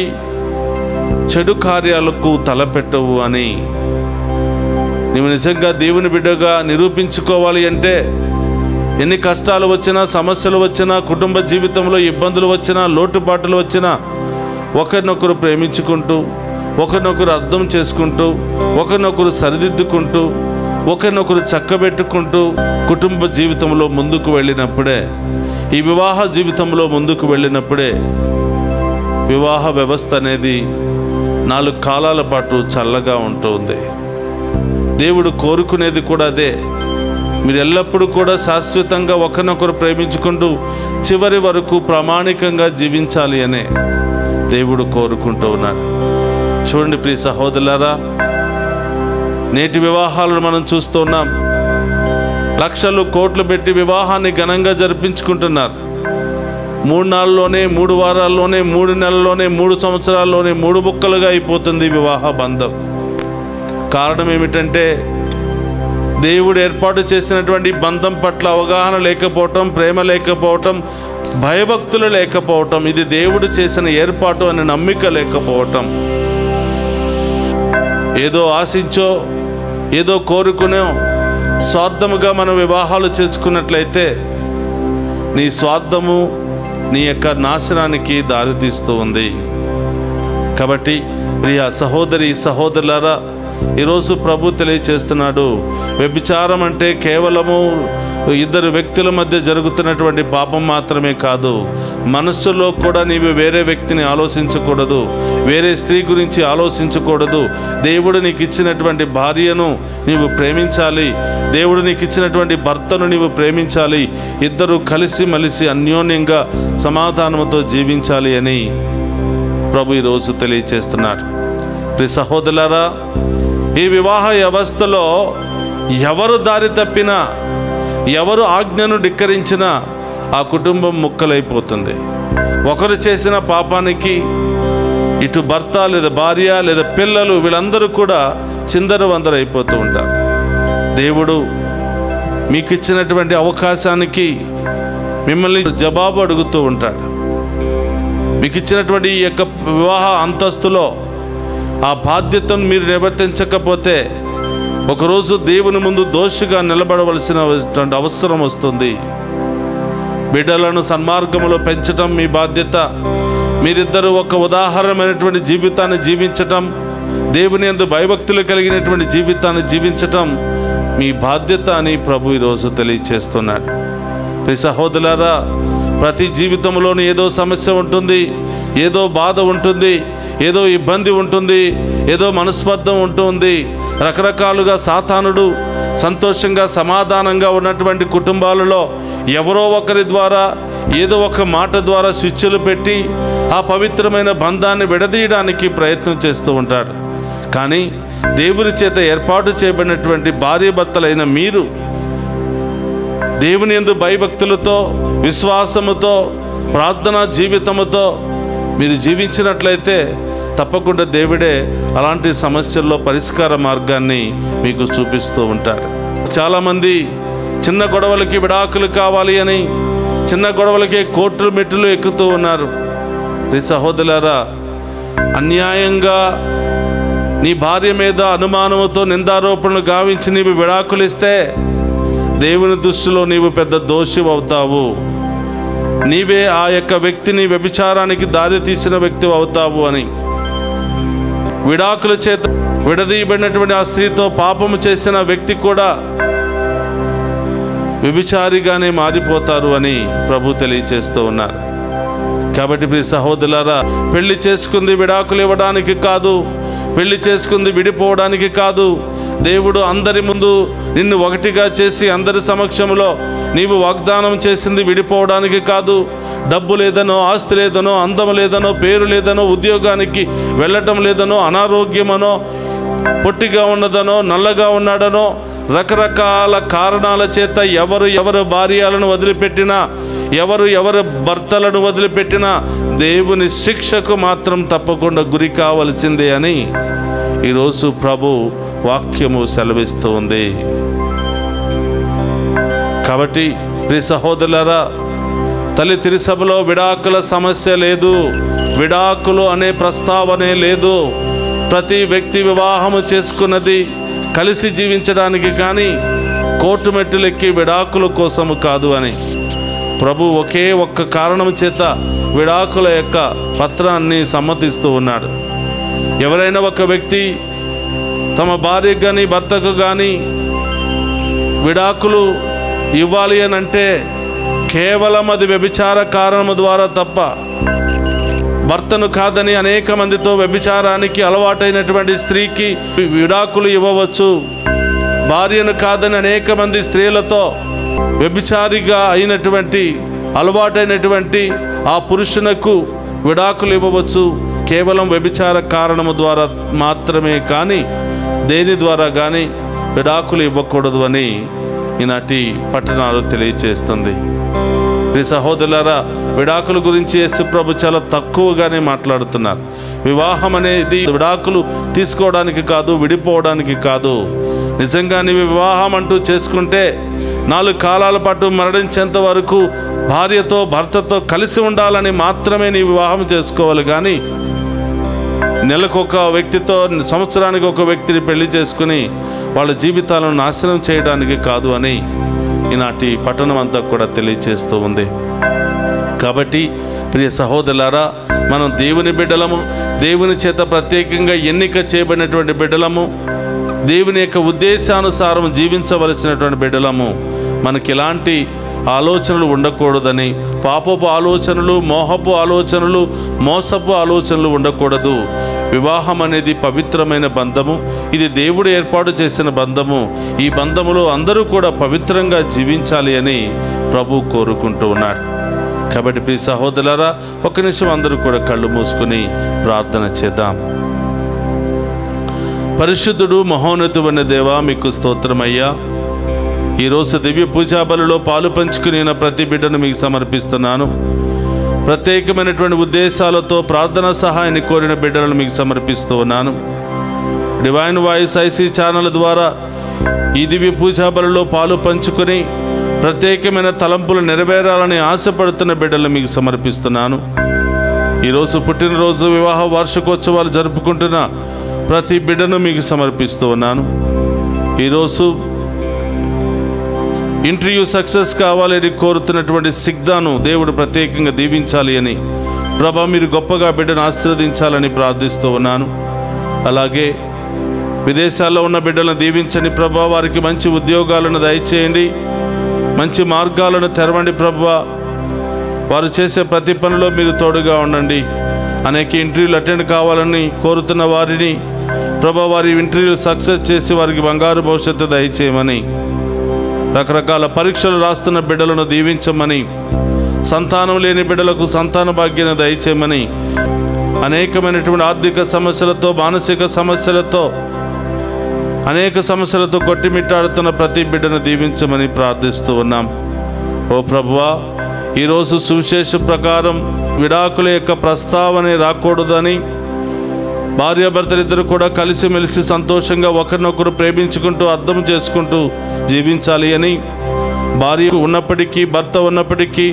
చెడు కార్యాలకు తలపెట్టవు అని నీవు నిజంగా దేవుని బిడ్డగా నిరూపించుకోవాలి అంటే, ఎన్ని కష్టాలు వచ్చినా, సమస్యలు వచ్చినా, కుటుంబ జీవితంలో ఇబ్బందులు వచ్చినా, లోటుపాట్లు వచ్చినా ఒకరినొకరు ప్రేమించుకుంటూ, ఒకరినొకరు అర్థం చేసుకుంటూ, ఒకరినొకరు సరిదిద్దుకుంటూ, ఒకరినొకరు చక్కబెట్టుకుంటూ కుటుంబ జీవితంలో ముందుకు వెళ్ళినప్పుడే, ఈ వివాహ జీవితంలో ముందుకు వెళ్ళినప్పుడే వివాహ వ్యవస్థ అనేది 4 కాలాల పాటు చల్లగా ఉంటుంది. దేవుడు కోరుకునేది కూడా అదే. మీరు ఎల్లప్పుడూ కూడా శాశ్వతంగా ఒకరినొకరు ప్రేమించుకుంటూ చివరి వరకు ప్రామాణికంగా జీవించాలి అనే దేవుడు కోరుకుంటూ ఉన్నాడు. చూడండి ప్రియ సహోదరులారా, నేటి వివాహాలను మనం చూస్తూ ఉన్నాం. లక్షలు కోట్లు పెట్టి వివాహాన్ని ఘనంగా జరిపించుకుంటున్నారు. 3 నాళ్ళలోనే, 3 వారాల్లోనే, 3 నెలల్లోనే, 3 సంవత్సరాల్లోనే 3 ముక్కలుగా అయిపోతుంది వివాహ బంధం. కారణం ఏమిటంటే దేవుడు ఏర్పాటు చేసినటువంటి బంధం పట్ల అవగాహన లేకపోవటం, ప్రేమ లేకపోవటం, భయభక్తులు లేకపోవటం, ఇది దేవుడు చేసిన ఏర్పాటు అనే నమ్మిక లేకపోవటం. ఏదో ఆశించో, ఏదో కోరుకునో స్వార్థముగా మనం వివాహాలు చేసుకున్నట్లయితే నీ స్వార్థము నీ యొక్క నాశనానికి దారితీస్తూ ఉంది. కాబట్టి ప్రియ సహోదరి సహోదరులారా, ఈరోజు ప్రభు తెలియచేస్తున్నాడు, వ్యభిచారం అంటే కేవలము 2 వ్యక్తుల మధ్య జరుగుతున్నటువంటి పాపం మాత్రమే కాదు. మనస్సులో కూడా నీవు వేరే వ్యక్తిని ఆలోచించకూడదు, వేరే స్త్రీ గురించి ఆలోచించకూడదు. దేవుడు నీకు ఇచ్చినటువంటి భార్యను నీవు ప్రేమించాలి, దేవుడు నీకు ఇచ్చినటువంటి భర్తను నీవు ప్రేమించాలి. ఇద్దరు కలిసి మలిసి అన్యోన్యంగా సమాధానంతో జీవించాలి అని ప్రభు ఈరోజు తెలియచేస్తున్నాడు. ప్రియ సహోదరులారా, ఈ వివాహ వ్యవస్థలో ఎవరు దారి తప్పినా, ఎవరు ఆజ్ఞను ధిక్కరించినా ఆ కుటుంబం ముక్కలైపోతుంది. ఒకరు చేసిన పాపానికి ఇటు భర్త లేదా భార్య లేదా పిల్లలు వీళ్ళందరూ కూడా చిందరవందరైపోతూ ఉంటారు. దేవుడు మీకు ఇచ్చినటువంటి అవకాశానికి మిమ్మల్ని జవాబు అడుగుతూ ఉంటాడు. మీకు ఇచ్చినటువంటి ఈ యొక్క వివాహ అంతస్తులో ఆ బాధ్యతను మీరు నిర్వర్తించకపోతే ఒకరోజు దేవుని ముందు దోషిగా నిలబడవలసినటువంటి అవసరం వస్తుంది. బిడ్డలను సన్మార్గంలో పెంచటం మీ బాధ్యత. మీరిద్దరూ ఒక ఉదాహరణమైనటువంటి జీవితాన్ని జీవించటం, దేవుని యందు భయభక్తులు కలిగినటువంటి జీవితాన్ని జీవించటం మీ బాధ్యత అని ప్రభు ఈరోజు తెలియచేస్తున్నాడు. ప్రియ సహోదరులారా, ప్రతి జీవితంలోనూ ఏదో సమస్య ఉంటుంది, ఏదో బాధ ఉంటుంది, ఏదో ఇబ్బంది ఉంటుంది, ఏదో మనస్పర్ధం ఉంటుంది. రకరకాలుగా సాతానుడు సంతోషంగా సమాధానంగా ఉన్నటువంటి కుటుంబాలలో ఎవరో ఒకరి ద్వారా ఏదో ఒక మాట ద్వారా స్విచ్లు పెట్టి ఆ పవిత్రమైన బంధాన్ని విడదీయడానికి ప్రయత్నం చేస్తూ ఉంటాడు. కానీ దేవుని చేత ఏర్పాటు చేయబడినటువంటి భార్యాభర్తలైన మీరు దేవుని యందు భయభక్తులతో, విశ్వాసముతో, ప్రార్థనా జీవితముతో మీరు జీవించినట్లయితే తప్పకుండా దేవుడే అలాంటి సమస్యల్లో పరిష్కార మార్గాన్ని మీకు చూపిస్తూ ఉంటాడు. చాలామంది చిన్న గొడవలకి విడాకులు కావాలి అని చిన్న గొడవలకే కోర్టు మెట్టులు ఎక్కుతూ ఉన్నారు. ఈ సహోదరులారా, అన్యాయంగా నీ భార్య మీద అనుమానముతో నిందారోపణలు గావించి నీవు విడాకులు ఇస్తే దేవుని దృష్టిలో నీవు పెద్ద దోషి అవుతావు. నీవే ఆ యొక్క వ్యక్తిని వ్యభిచారానికి దారి తీసిన వ్యక్తి అవుతావు అని. విడాకుల చేత విడదీయబడినటువంటి ఆ స్త్రీతో పాపము చేసిన వ్యక్తి కూడా వ్యభిచారిగానే మారిపోతారు అని ప్రభు తెలియచేస్తూ ఉన్నారు. కాబట్టి ప్రియ సహోదరులారా, పెళ్లి చేసుకుంది విడాకులు ఇవ్వడానికి కాదు, పెళ్లి చేసుకుంది విడిపోవడానికి కాదు. దేవుడు అందరి ముందు నిన్ను ఒకటిగా చేసి అందరి సమక్షంలో నీవు వాగ్దానం చేసింది విడిపోవడానికి కాదు. డబ్బు లేదనో, ఆస్తి లేదనో, అందం లేదనో, పేరు లేదనో, ఉద్యోగానికి వెళ్ళటం లేదనో, అనారోగ్యమనో, పొట్టిగా ఉన్నదనో, నల్లగా ఉన్నాడనో, రకరకాల కారణాల చేత ఎవరు భార్యలను వదిలిపెట్టినా, ఎవరు భర్తలను వదిలిపెట్టినా దేవుని శిక్షకు మాత్రం తప్పకుండా గురి కావలసిందే అని ఈరోజు ప్రభు వాక్యము సెలవిస్తూ ఉంది. కాబట్టి ప్రియ సహోదరులారా, తల్లి తిరుసభలో విడాకుల సమస్య లేదు, విడాకులు అనే ప్రస్తావనే లేదు. ప్రతి వ్యక్తి వివాహము చేసుకున్నది కలిసి జీవించడానికి కానీ కోర్టు మెట్టులెక్కి విడాకుల కోసము కాదు అని ప్రభు ఒకే ఒక్క కారణం చేత విడాకుల యొక్క పత్రాన్ని సమ్మతిస్తూ ఉన్నాడు. ఎవరైనా ఒక వ్యక్తి తమ భార్యకు కానీ భర్తకు కానీ విడాకులు ఇవ్వాలి అని అంటే కేవలం అది వ్యభిచార కారణము ద్వారా తప్ప, భర్తను కాదని అనేక మందితో వ్యభిచారానికి అలవాటైనటువంటి స్త్రీకి విడాకులు ఇవ్వవచ్చు. భార్యను కాదని అనేక మంది స్త్రీలతో వ్యభిచారిగా అయినటువంటి అలవాటైనటువంటి ఆ పురుషునకు విడాకులు ఇవ్వవచ్చు. కేవలం వ్యభిచార కారణము ద్వారా మాత్రమే కానీ దేని ద్వారా కానీ విడాకులు ఇవ్వకూడదు అని ఈనాటి పట్టణాలు తెలియచేస్తుంది. ఈ సహోదరులారా, విడాకుల గురించి యేసు ప్రభు చాలా తక్కువగానే మాట్లాడుతున్నారు. వివాహం అనేది విడాకులు తీసుకోవడానికి కాదు, విడిపోవడానికి కాదు. నిజంగా నీవు వివాహం అంటూ చేసుకుంటే 4 కాలాల పాటు మరణించేంత వరకు భార్యతో భర్తతో కలిసి ఉండాలని మాత్రమే నీ వివాహం చేసుకోవాలి. కానీ నెలకొక వ్యక్తితో, సంవత్సరానికి ఒక వ్యక్తిని పెళ్లి చేసుకుని వాళ్ళ జీవితాలను నాశనం చేయడానికి కాదు అని ఈనాటి పట్టణం అంతా కూడా తెలియచేస్తూ ఉంది. కాబట్టి ప్రియ సహోదరులారా, మనం దేవుని బిడ్డలము, దేవుని చేత ప్రత్యేకంగా ఎన్నిక చేయబడినటువంటి బిడ్డలము, దేవుని యొక్క ఉద్దేశానుసారం జీవించవలసినటువంటి బిడ్డలము. మనకి ఎలాంటి ఆలోచనలు ఉండకూడదని, పాపపు ఆలోచనలు, మోహపు ఆలోచనలు, మోసపు ఆలోచనలు ఉండకూడదు. వివాహం అనేది పవిత్రమైన బంధము. ఇది దేవుడు ఏర్పాటు చేసిన బంధము. ఈ బంధములో అందరూ కూడా పవిత్రంగా జీవించాలి అని ప్రభు కోరుకుంటూ ఉన్నాడు. కాబట్టి ప్రియ సహోదరులారా, ఒక నిమిషం అందరూ కూడా కళ్ళు మూసుకుని ప్రార్థన చేద్దాం. పరిశుద్ధుడు మహోన్నతుడైన దేవా, మీకు స్తోత్రమయ్యా. ఈరోజు దివ్య పూజా బలిలో పాలు పంచుకుని ప్రతి బిడ్డను మీకు సమర్పిస్తున్నాను. ప్రత్యేకమైనటువంటి ఉద్దేశాలతో ప్రార్థనా సహాయాన్ని కోరిన బిడ్డలను మీకు సమర్పిస్తూ ఉన్నాను. డివైన్ వాయిస్ ఐసీ ఛానల్ ద్వారా ఈ దివ్య పూజా బలిలో పాలు పంచుకొని ప్రత్యేకమైన తలంపులు నెరవేరాలని ఆశపడుతున్న బిడ్డలను మీకు సమర్పిస్తున్నాను. ఈరోజు పుట్టినరోజు, వివాహ వార్షికోత్సవాలు జరుపుకుంటున్న ప్రతి బిడ్డను మీకు సమర్పిస్తూ ఉన్నాను. ఈరోజు ఇంటర్వ్యూ సక్సెస్ కావాలని కోరుతున్నటువంటి సిగ్దాను దేవుడు ప్రత్యేకంగా దీవించాలి అని ప్రభా, మీరు గొప్పగా బిడ్డను ఆశీర్వదించాలని ప్రార్థిస్తూ ఉన్నాను. అలాగే విదేశాల్లో ఉన్న బిడ్డలను దీవించండి ప్రభా, వారికి మంచి ఉద్యోగాలను దయచేయండి, మంచి మార్గాలను తెరవండి ప్రభా. వారు చేసే ప్రతి పనిలో మీరు తోడుగా ఉండండి. అనేక ఇంటర్వ్యూలు అటెండ్ కావాలని కోరుతున్న వారిని ప్రభా, వారి ఇంటర్వ్యూలు సక్సెస్ చేసి వారికి బంగారు భవిష్యత్తు దయచేయమని, రకరకాల పరీక్షలు రాస్తున్న బిడ్డలను దీవించమని, సంతానం లేని బిడ్డలకు సంతాన భాగ్యాన్ని దయచేయమని, అనేకమైనటువంటి ఆర్థిక సమస్యలతో, మానసిక సమస్యలతో, అనేక సమస్యలతో కొట్టిమిట్టాడుతున్న ప్రతి బిడ్డను దీవించమని ప్రార్థిస్తూ ఉన్నాం. ఓ ప్రభువా, ఈరోజు సువిశేష ప్రకారం విడాకుల యొక్క ప్రస్తావనే రాకూడదని, భార్యాభర్తలిద్దరూ కూడా కలిసిమెలిసి సంతోషంగా ఒకరినొకరు ప్రేమించుకుంటూ అర్థం చేసుకుంటూ జీవించాలి అని, భార్య ఉన్నప్పటికీ భర్త ఉన్నప్పటికీ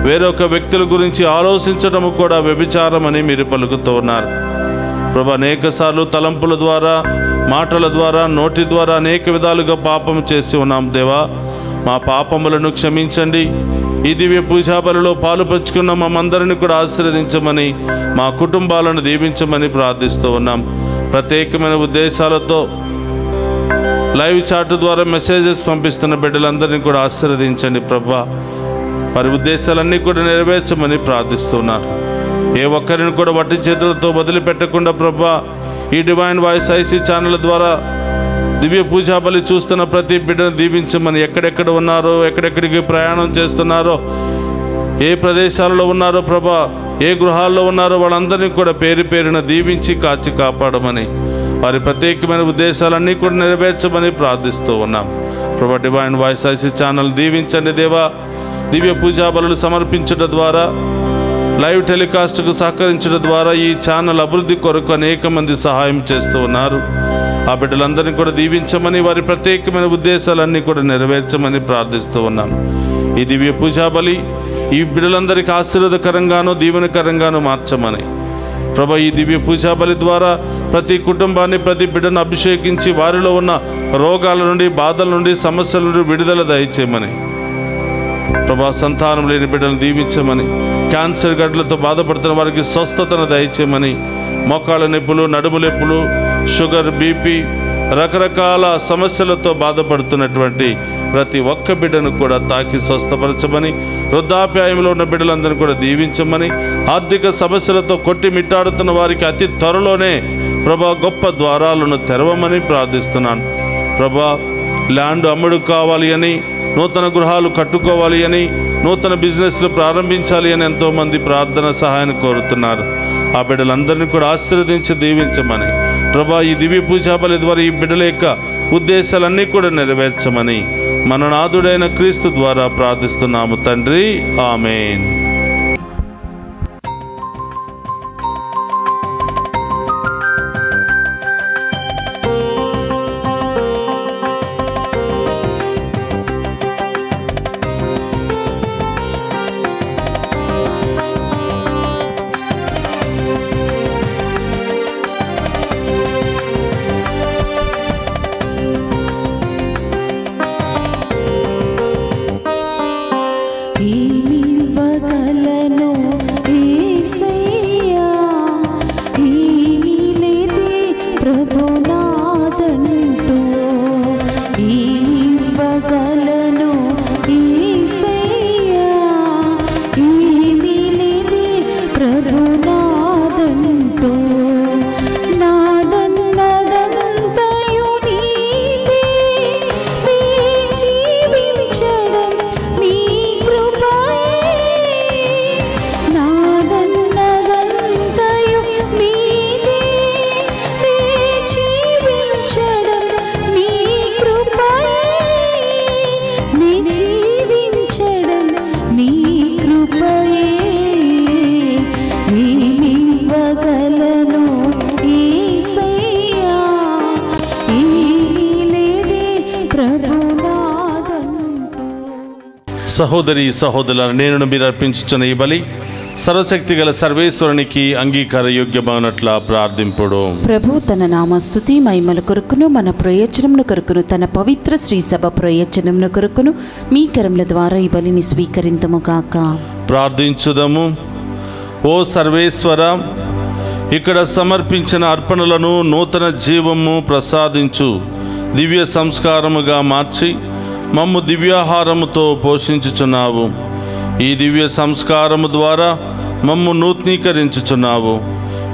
వేరొక వ్యక్తుల గురించి ఆలోచించడం కూడా వ్యభిచారం అని మీరు పలుకుతూ ఉన్నారు ప్రభు. అనేక సార్లు తలంపుల ద్వారా, మాటల ద్వారా, నోటి ద్వారా అనేక విధాలుగా పాపం చేసి ఉన్నాం దేవా. మా పాపములను క్షమించండి. ఈ దివ్య పూజా బలిలో పాలు పంచుకున్న మమ్మందరిని కూడా ఆశీర్వదించమని, మా కుటుంబాలను దీవించమని ప్రార్థిస్తూ ఉన్నాం. ప్రత్యేకమైన ఉద్దేశాలతో లైవ్ చాట్ ద్వారా మెసేజెస్ పంపిస్తున్న బిడ్డలందరినీ కూడా ఆశీర్వదించండి ప్రభా. వారి ఉద్దేశాలన్నీ కూడా నెరవేర్చమని ప్రార్థిస్తున్నారు. ఏ ఒక్కరిని కూడా వట్టి చేతులతో వదిలిపెట్టకుండా ప్రభా, ఈ డివైన్ వాయిస్ ఐసీ ఛానల్ ద్వారా దివ్య పూజా బలి చూస్తున్న ప్రతి బిడ్డను దీవించమని, ఎక్కడెక్కడ ఉన్నారో, ఎక్కడెక్కడికి ప్రయాణం చేస్తున్నారో, ఏ ప్రదేశాలలో ఉన్నారో ప్రభా, ఏ గృహాల్లో ఉన్నారో వాళ్ళందరినీ కూడా పేరు పేరున దీవించి కాచి కాపాడమని, వారి ప్రత్యేకమైన ఉద్దేశాలన్నీ కూడా నెరవేర్చమని ప్రార్థిస్తూ ఉన్నాం ప్రభా. డివైన్ వాయిస్ ఐసీ ఛానల్ దీవించండి దేవా. దివ్య పూజా బలులు సమర్పించడం ద్వారా, లైవ్ టెలికాస్ట్కు సహకరించడం ద్వారా ఈ ఛానల్ అభివృద్ధి కొరకు అనేక మంది సహాయం చేస్తూ ఉన్నారు. ఆ బిడ్డలందరినీ కూడా దీవించమని, వారి ప్రత్యేకమైన ఉద్దేశాలన్నీ కూడా నెరవేర్చమని ప్రార్థిస్తూ ఉన్నాం. ఈ దివ్య పూజా బలి ఈ బిడ్డలందరికీ ఆశీర్వాదకరంగానూ దీవెనకరంగానూ మార్చమని ప్రభా, ఈ దివ్య పూజా బలి ద్వారా ప్రతి కుటుంబాన్ని, ప్రతి బిడ్డను అభిషేకించి వారిలో ఉన్న రోగాల నుండి, బాధల నుండి, సమస్యల నుండి విడుదల దయచేయమని ప్రభా. సంతానం లేని బిడ్డలను దీవించమని, క్యాన్సర్ గడ్డలతో బాధపడుతున్న వారికి స్వస్థతను దయచేయమని, మోకాళ్ళ నొప్పులు, నడుము నొప్పులు, షుగర్, బీపీ, రకరకాల సమస్యలతో బాధపడుతున్నటువంటి ప్రతి ఒక్క బిడ్డను కూడా తాకి స్వస్థపరచమని, వృద్ధాప్యాయంలో ఉన్న బిడ్డలందరినీ కూడా దీవించమని, ఆర్థిక సమస్యలతో కొట్టి మిట్టాడుతున్న వారికి అతి త్వరలోనే ప్రభా గొప్ప ద్వారాలను తెరవమని ప్రార్థిస్తున్నాను ప్రభా. ల్యాండ్ అమ్ముడు కావాలి అని, నూతన గృహాలు కట్టుకోవాలి అని, నూతన బిజినెస్లు ప్రారంభించాలి అని ఎంతోమంది ప్రార్థన సహాయాన్ని కోరుతున్నారు. ఆ బిడ్డలందరినీ కూడా ఆశీర్వదించి దీవించమని ప్రభా, ఈ దివ్య పూజా బలి ద్వారా ఈ బిడ్డల యొక్క ఉద్దేశాలన్నీ కూడా నెరవేర్చమని మన నాథుడైన క్రీస్తు ద్వారా ప్రార్థిస్తున్నాము తండ్రి. ఆమేన్. సహోదరి సహోదరులను నేను మీరు అర్పించుచున్న ఈ బలి సర్వశక్తి గల సర్వేశ్వరునికి అంగీకార యోగ్యమవునట్ల ప్రార్థింపుడు. ప్రభు తన నామస్తుతి మహిమల కొరకును మన ప్రయోజనముల కొరకును తన పవిత్ర శ్రీ సభ ప్రయోజనముల కొరకును మీ కరముల ద్వారా ఈ బలిని స్వీకరింతుము గాక. ప్రార్థించుదము. ఓ సర్వేశ్వర, ఇక్కడ సమర్పించిన అర్పణలను నూతన జీవము ప్రసాదించు దివ్య సంస్కారముగా మార్చి మమ్ము దివ్యాహారముతో పోషించుచున్నావు. ఈ దివ్య సంస్కారము ద్వారా మమ్ము నూతనీకరించుచున్నావు.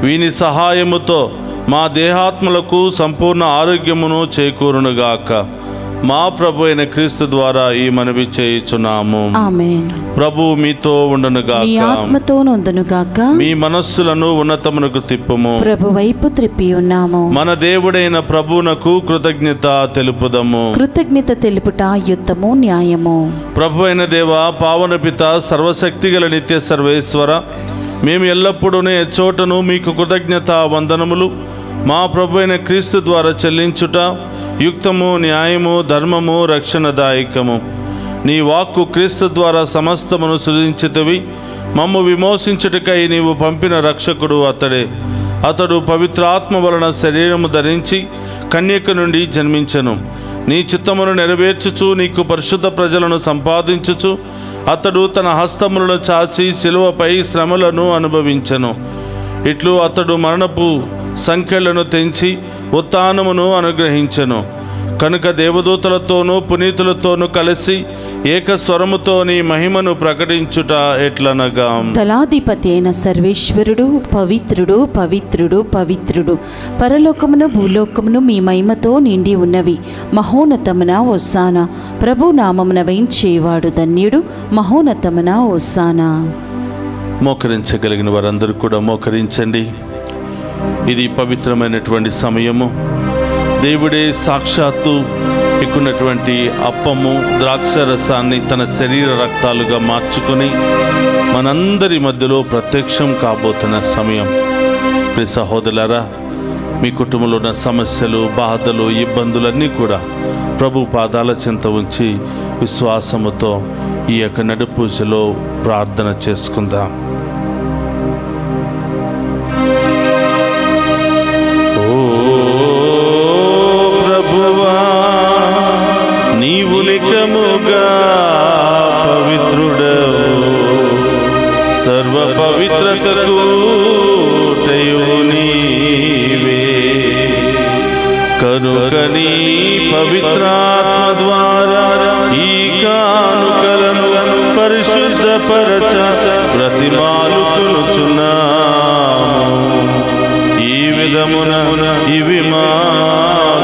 వీని సహాయముతో మా దేహాత్మలకు సంపూర్ణ ఆరోగ్యమును చేకూరునుగాక. మా ప్రభు అయిన క్రీస్తు ద్వారా ఈ మనవి చేయుచున్నాము. ఆమేన్. ప్రభు మీతో ఉండునుగాక. మీ ఆత్మతోను ఉండునుగాక. మీ మనస్సులను ఉన్నతమునకు తిప్పుము. ప్రభు వైపు త్రిప్పి ఉన్నాము. మన దేవుడైన ప్రభువునకు కృతజ్ఞత తెలుపుదము. కృతజ్ఞత తెలుపుట యుద్ధము న్యాయము. ప్రభు అయిన దేవ, పావన పిత, సర్వశక్తి గల నిత్య సర్వేశ్వర, మేము ఎల్లప్పుడూ చోటను మీకు కృతజ్ఞత వందనములు మా ప్రభు అయిన క్రీస్తు ద్వారా చెల్లించుట యుక్తము, న్యాయము, ధర్మము, రక్షణదాయకము. నీ వాక్కు క్రీస్తు ద్వారా సమస్తమును సృజించితివి. మమ్ము విమోచించుటకై నీవు పంపిన రక్షకుడు అతడే. అతడు పవిత్రాత్మ వలన శరీరము ధరించి కన్యక నుండి జన్మించెను. నీ చిత్తమును నెరవేర్చుచు నీకు పరిశుద్ధ ప్రజలను సంపాదించుచు అతడు తన హస్తములను చాచి శిలువపై శ్రమలను అనుభవించెను. ఇట్లు అతడు మరణపు సంఖ్యలను తెంచి ఉత్థానమును అనుగ్రహించెను. కనుక దేవదూతలతోనూ పునీతులతోనూ కలిసి ఏకస్వరముతో నీ మహిమను ప్రకటించుట ఎట్లనగా, దళాధిపతి అయిన సర్వేశ్వరుడు పవిత్రుడు పవిత్రుడు పవిత్రుడు, పరలోకమును భూలోకమును మీ మహిమతో నిండి ఉన్నవి. మహోన్నతమున హోసానా, ప్రభు నామమున వేయించేవాడు ధన్యుడు. మహోన్నతమున హోసానా. మోకరించగలిగిన వారందరూ కూడా మోకరించండి. ఇది పవిత్రమైనటువంటి సమయము. దేవుడే సాక్షాత్తు ఎక్కున్నటువంటి అప్పము ద్రాక్ష రసాన్ని తన శరీర రక్తాలుగా మార్చుకొని మనందరి మధ్యలో ప్రత్యక్షం కాబోతున్న సమయం. ప్రియ సహోదరులారా, మీ కుటుంబంలో ఉన్న సమస్యలు, బాధలు, ఇబ్బందులన్నీ కూడా ప్రభు పాదాల చెంత ఉంచి విశ్వాసముతో ఈ యొక్క నడు పూజలో ప్రార్థన చేసుకుందాం. సర్వ పవిత్రతకు నీవే, కనుక నీ పవిత్రాత్మ ద్వారా ఈ కానుకలను పరిశుద్ధపరచ ప్రతిమాలుకొనుచున్నాము. విధమున ఇవి మా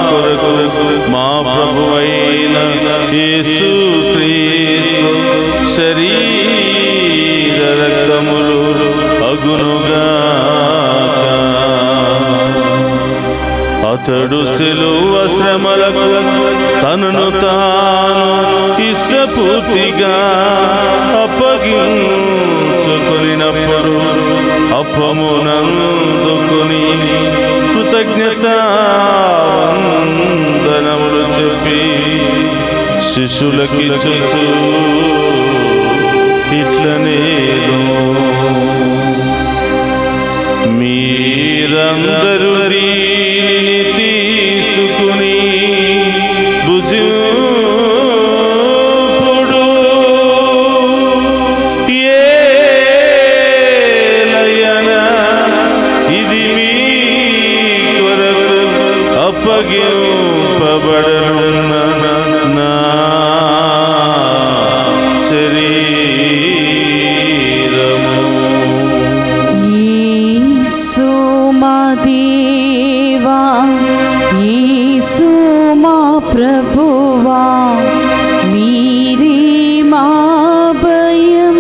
కొరకు మా ప్రభువైన అతడు సిలువ శ్రమలకు తనను తాను ఇష్టపూర్తిగా అప్పగించుకొనినప్పుడు అప్పమునందుకొని కృతజ్ఞతావందనములు చెప్పి శిష్యులకిచ్చుచు ఇట్లనేను, మీరందరూ దీనిని తీసుకుని భుజింపుడు. ఏలయనా ఇది మీ కొరకు అప్పగింపబడనున్న నా శరీరము. యేసు మా దేవా, యేసు మా ప్రభువా, మీరే మా భయం,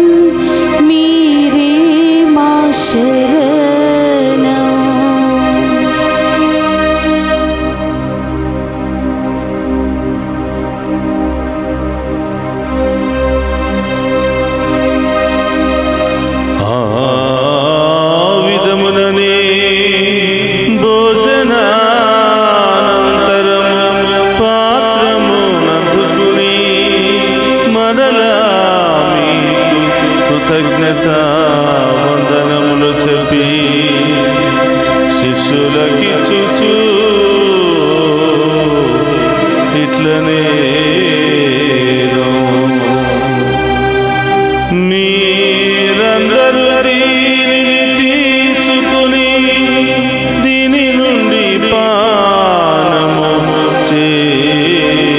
మీరే మా శరణం. విధముననే భోజనానంతరము పాత్రమునందుకుని మరలా మీకు కృతజ్ఞత వందనములు చెప్పి శిష్యులకిచ్చుచు ఇట్లనేను, మీరందరూ దీనిని తీసుకుని దీని నుండి పానము చేయుడు.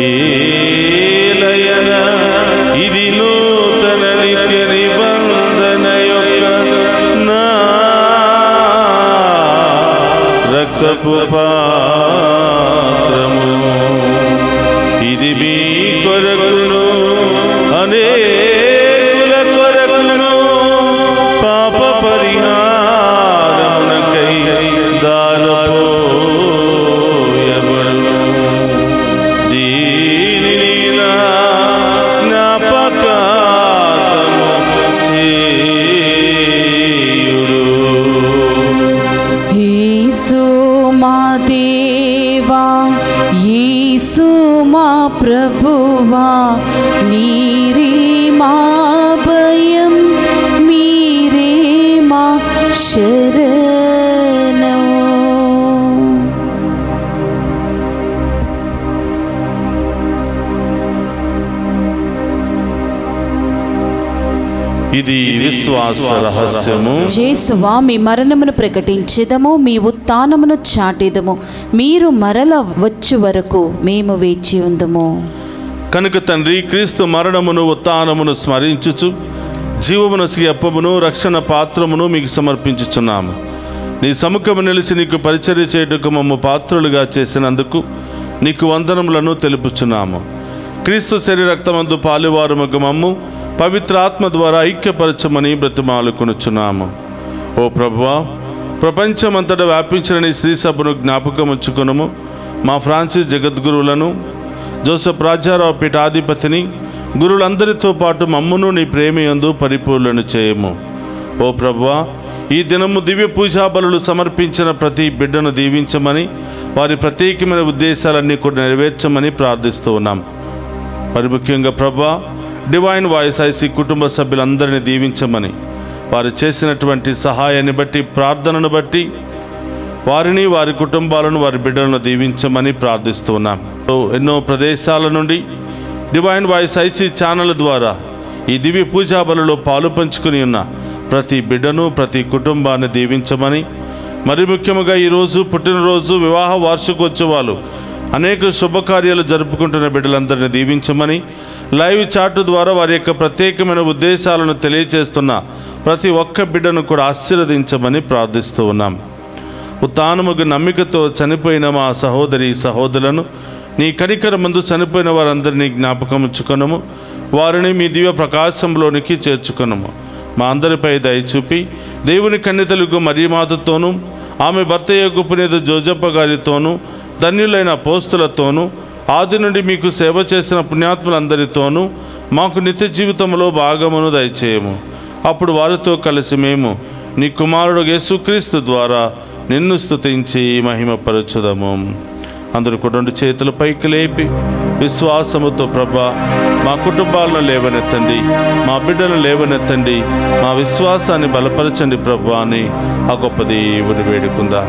ఏలయనా ఇది నూతన నిత్య నిబంధన యొక్క నా రక్తపు పాత్రము. ఇది మీ కొరకును అనేకుల కొరకును పాప పరిహారమునకై దారపోయబడును. దీనిని నా జ్ఞాపకార్థము చేయుడు. యేసు మా దేవా, యేసు మా ప్రభువా, మీరే మా భయం, మీరే మా శరణం. ఇది విశ్వాస రహస్యము. యేసువా, మీ మరణమును ప్రకటించెదము, మీ ఉత్థానమును చాటెదము. మీరు మరల వచ్చు వరకు మేము వేచి ఉందము. కనుక తండ్రి, క్రీస్తు మరణమును ఉత్థానమును స్మరించుచు జీవమునసిగి అప్పమును రక్షణ పాత్రమును మీకు సమర్పించుచున్నాము. నీ సముఖము నిలిచి నీకు పరిచర్య చేయుటకు మమ్ము పాత్రులుగా చేసినందుకు నీకు వందనములను తెలుపుచున్నాము. క్రీస్తు శరీర రక్తమందు పాలువారుమగు మమ్ము పవిత్ర ఆత్మ ద్వారా ఐక్యపరచమని బ్రతిమాలుకొనుచున్నాము. ఓ ప్రభువా, ప్రపంచమంతటా వ్యాపించిన నీ శ్రీ సభను జ్ఞాపకం ఉంచుకొనుము. మా ఫ్రాన్సిస్ జగద్గురువులను, జోసెఫ్ రాజారావు పీఠాధిపతిని, గురువులందరితో పాటు మమ్మును నీ ప్రేమయందు పరిపూర్ణను చేయము. ఓ ప్రభువా, ఈ దినము దివ్య పూజా బలులు సమర్పించిన ప్రతి బిడ్డను దీవించమని, వారి ప్రత్యేకమైన ఉద్దేశాలన్నీ కూడా నెరవేర్చమని ప్రార్థిస్తూ ఉన్నాం. మరి ముఖ్యంగా ప్రభువా, డివైన్ వాయిస్ ఐసీ కుటుంబ సభ్యులందరినీ దీవించమని, వారు చేసినటువంటి సహాయాన్ని బట్టి, ప్రార్థనను బట్టి వారిని, వారి కుటుంబాలను, వారి బిడ్డలను దీవించమని ప్రార్థిస్తూ ఉన్నాం. ఎన్నో ప్రదేశాల నుండి డివైన్ వాయిస్ ఐసీ ఛానల్ ద్వారా ఈ దివ్య పూజా బలులో పాలు పంచుకుని ఉన్న ప్రతి బిడ్డను, ప్రతి కుటుంబాన్ని దీవించమని, మరి ముఖ్యంగా ఈరోజు పుట్టినరోజు, వివాహ వార్షికోత్సవాలు, అనేక శుభకార్యాలు జరుపుకుంటున్న బిడ్డలందరినీ దీవించమని, లైవ్ చాట్ ద్వారా వారి యొక్క ప్రత్యేకమైన ఉద్దేశాలను తెలియజేస్తున్న ప్రతి ఒక్క బిడ్డను కూడా ఆశీర్వదించమని ప్రార్థిస్తూ ఉన్నాం. ఉత్థానముకు నమ్మికతో చనిపోయిన మా సహోదరి సహోదరులను నీ కనికరమందు చనిపోయిన వారందరినీ జ్ఞాపకం ఉంచుకొనము. వారిని మీ దివ్య ప్రకాశంలోనికి చేర్చుకొనము. మా అందరిపై దయ చూపి దేవుని కన్యతలకు మరియమాతతోనూ ఆమె భర్త యొక్క పునీత జోజప్ప గారితోనూ ధన్యులైన అపోస్తులతోనూ ఆది నుండి మీకు సేవ చేసిన పుణ్యాత్ములందరితోనూ మాకు నిత్య జీవితంలో భాగమును దయచేయము. అప్పుడు వారితో కలిసి మేము నీ కుమారుడు యేసుక్రీస్తు ద్వారా నిన్ను స్తుతించి మహిమపరచుదము. అందరూ కూడా 2 చేతులు పైకి లేపి విశ్వాసముతో ప్రభా మా కుటుంబాలను లేవనెత్తండి, మా బిడ్డలను లేవనెత్తండి, మా విశ్వాసాన్ని బలపరచండి ప్రభా అని ఆ గొప్ప దేవుని వేడుకుందాం.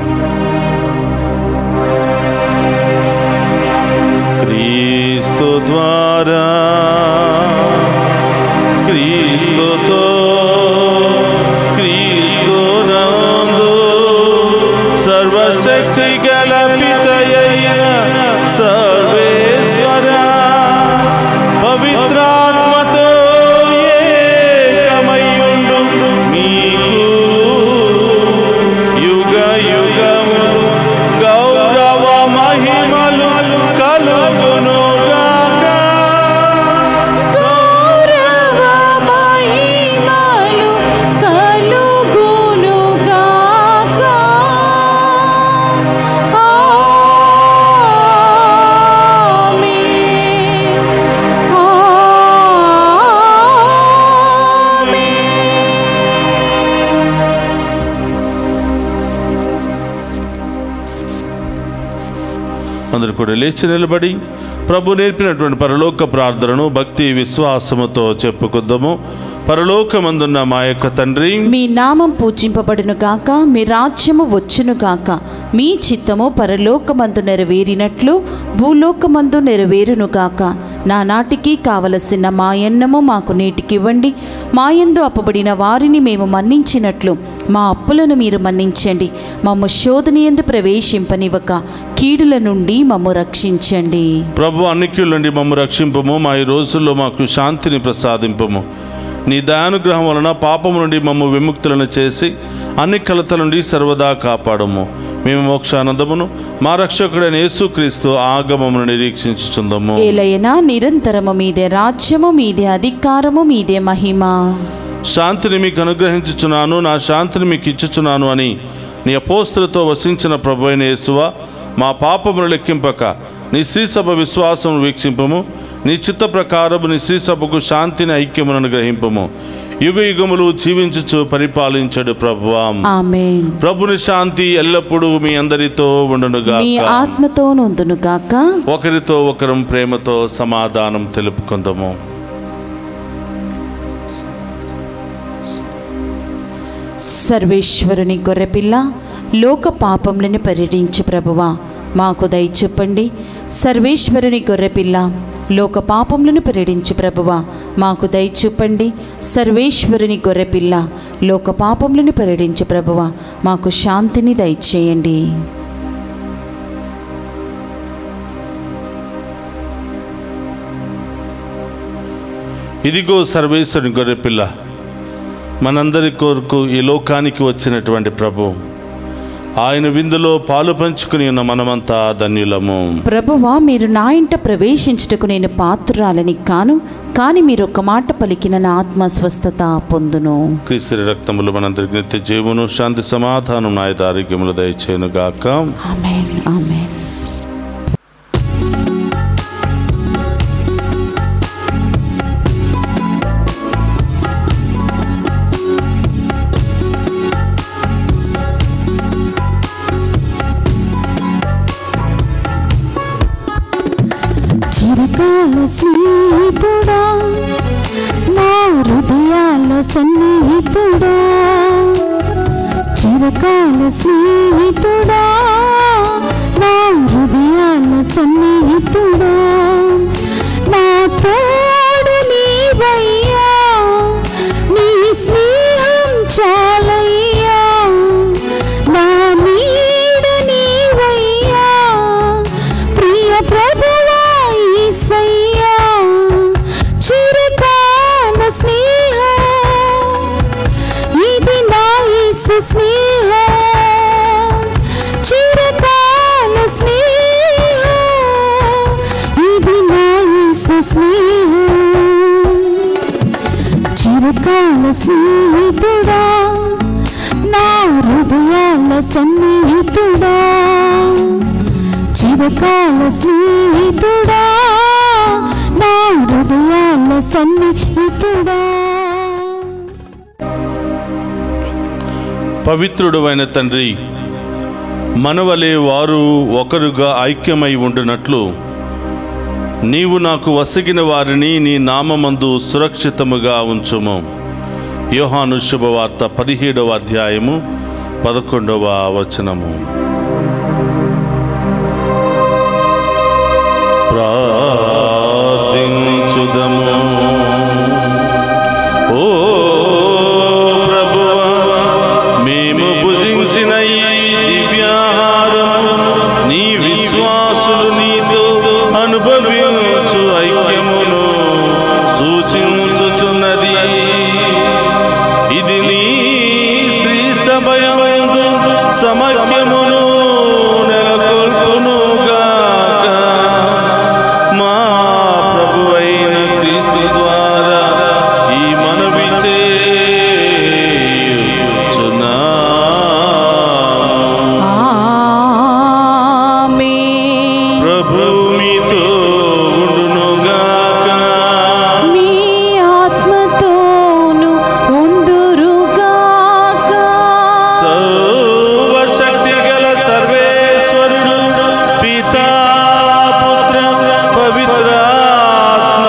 క్రీస్తు ద్వారా క్రీస్తుతో క్రీస్తునందు సర్వశక్తి గల పితయైన సర్వేశ్వర పవిత్రాత్మతో ఏకమయ్యుండు మీకు యుగ యుగములు గౌరవ మహిమలు కలుగునుగాక. గౌరవ మహిమలు కలుగునుగాక. ఆమేన్. అందరూ కూడా లేచి నిలబడి ప్రభు నేర్పినటువంటి పరలోక ప్రార్థనను భక్తి విశ్వాసముతో చెప్పుకుందాము. పరలోకమందున్న మా యొక్క తండ్రి, మీ నామం పూజింపబడును గాక, మీ రాజ్యము వచ్చును గాక, మీ చిత్తము పరలోకమందు నెరవేరినట్లు భూలోకమందు నెరవేరును గాక. నానాటికి కావలసిన మా అన్నము మాకు నేటికివ్వండి. మా యందు అప్పబడిన వారిని మేము మన్నించినట్లు మా అప్పులను మీరు మన్నించండి. మమ్ము శోధన యందు ప్రవేశింపనివ్వక కీడుల నుండి మమ్ము రక్షించండి. ప్రభు అన్నిక్యుల నుండి మమ్ము రక్షింపము. మా ఈ రోజుల్లో మాకు శాంతిని ప్రసాదింపము. నీ దయానుగ్రహం వలన పాపము నుండి మమ్ము విముక్తులను చేసి అన్ని కలతల నుండి సర్వదా కాపాడము. మేము మోక్షానందమును మా రక్షకుడైన యేసుక్రీస్తు ఆగమమును నిరీక్షించుచుందము. ఏలయనా నిరంతరము మీదే రాజ్యము, మీదే అధికారము, మీదే మహిమ. శాంతిని మీకు అనుగ్రహించుచున్నాను, నా శాంతిని మీకు ఇచ్చుచున్నాను అని నీ అపోస్తులతో వసించిన ప్రభు అయిన యేసువా, మా పాపమును లెక్కింపక నీ శ్రీసభ విశ్వాసమును వీక్షింపము. నీ చిత్త ప్రకారము నీ శ్రీసభకు శాంతిని ఐక్యమును అనుగ్రహింపము. యుగ యుగములు జీవించుచు పరిపాలించడు ప్రభువా. ఆమేన్. ప్రభుని శాంతి ఎల్లప్పుడూ మీ అందరితో ఉండునుగాక. మీ ఆత్మతో నుండునుగాక. ఒకరితో ఒకరం ప్రేమతో సమాధానం తెలుపుకుందాము. సర్వేశ్వరుని గొర్రెపిల్ల, లోక పాపములను పరిహరించు ప్రభువా, మాకు దయ చూపండి. సర్వేశ్వరుని గొర్రెపిల్ల, లోక పాపములను పరిహరించు ప్రభువా, మాకు దయ చూపండి. సర్వేశ్వరుని గొర్రెపిల్ల, లోక పాపములను పరిహరించు ప్రభువా, మాకు శాంతిని దయచేయండి. ఇదిగో సర్వేశ్వరుని గొర్రెపిల్ల, మనందరి కొరకు ఈ లోకానికి వచ్చినటువంటి ప్రభు. ఆయన విందులో పాలు పంచుకుని ఉన్న మనమంతా ధన్యులము. ప్రభువా, మీరు నా ఇంట ప్రవేశించుటకు నేను పాత్రురాలని కాను, కానీ మీరు ఒక మాట పలికిన నా ఆత్మ స్వస్థత పొందును. క్రీస్తు రక్తములు మనందరికి నిత్య జీవమును, శాంతి సమాధానం, నాయత ఆరోగ్యములు దయచేయును గాక. ఆమేన్. ఆమేన్. చిరకాల స్నేహితుడా, నా హృదయాల సన్నిహితుడా, చిరకాల స్నేహితుడా, నా హృదయాల సన్నిహితుడా, నా తోడు నీవయ్యా, నీ స్నేహం చాలయ్యా, నా నీడ నీవయ్యా, ప్రియ ప్రభువా యేసయ్యా, చిరకాల స్నేహం, ఇది నా యేసు స్నేహం, చిరకాల స్నేహం, ఇది నా యేసు స్నేహం, చిరకాల స్నేహితుడా, నా హృదయాల సన్నిహితుడా, చిరకాల స్నేహితుడా, నా హృదయాల సన్నిహితుడా. పవిత్రుడు అయిన తండ్రి, మనవలే వారు ఒకరుగా ఐక్యమై ఉండునట్లు నీవు నాకు వసగిన వారిని నీ నామమందు సురక్షితముగా ఉంచుము. యోహాను శుభవార్త 17వ అధ్యాయము 11వ వచనము. ప్రార్థించుదము. ఓ ప్రభువా, మేము భుజించిన ఈ దివ్యాహారము నీ విశ్వాసులు నీతో అనుభవించు ఐక్యమును సూచించుచున్నది. ఇది నీ శ్రీ సభయందు సమైక్యమును నెలకొల్పునుగాక. మా ప్రభువైన క్రీస్తు ద్వారా ఈ మనవి చేయుచున్నాము. ఆమేన్. ప్రభు మీతో ఉండునుగాక. మీ ఆత్మతోను ఉందురుగాక. సర్వశక్తి గల సర్వేశ్వరుడు పితా పుత్ర పవిత్రాత్మ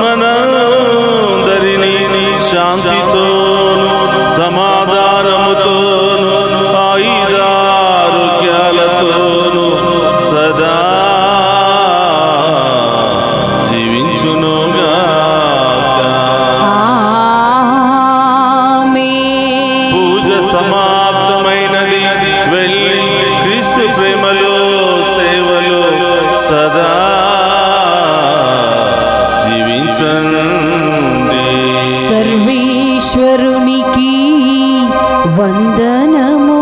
మనందరినీ శాంతితోను సమాధానముతోను ఆయురారోగ్యాలతోను సదా జీవించునుగాక. ఆమేన్. పూజ సమాప్తమైనది. వెళ్ళి క్రీస్తు ప్రేమలో సేవలో సదా జీవించండి. సర్వేశ్వరునికి వందనములు.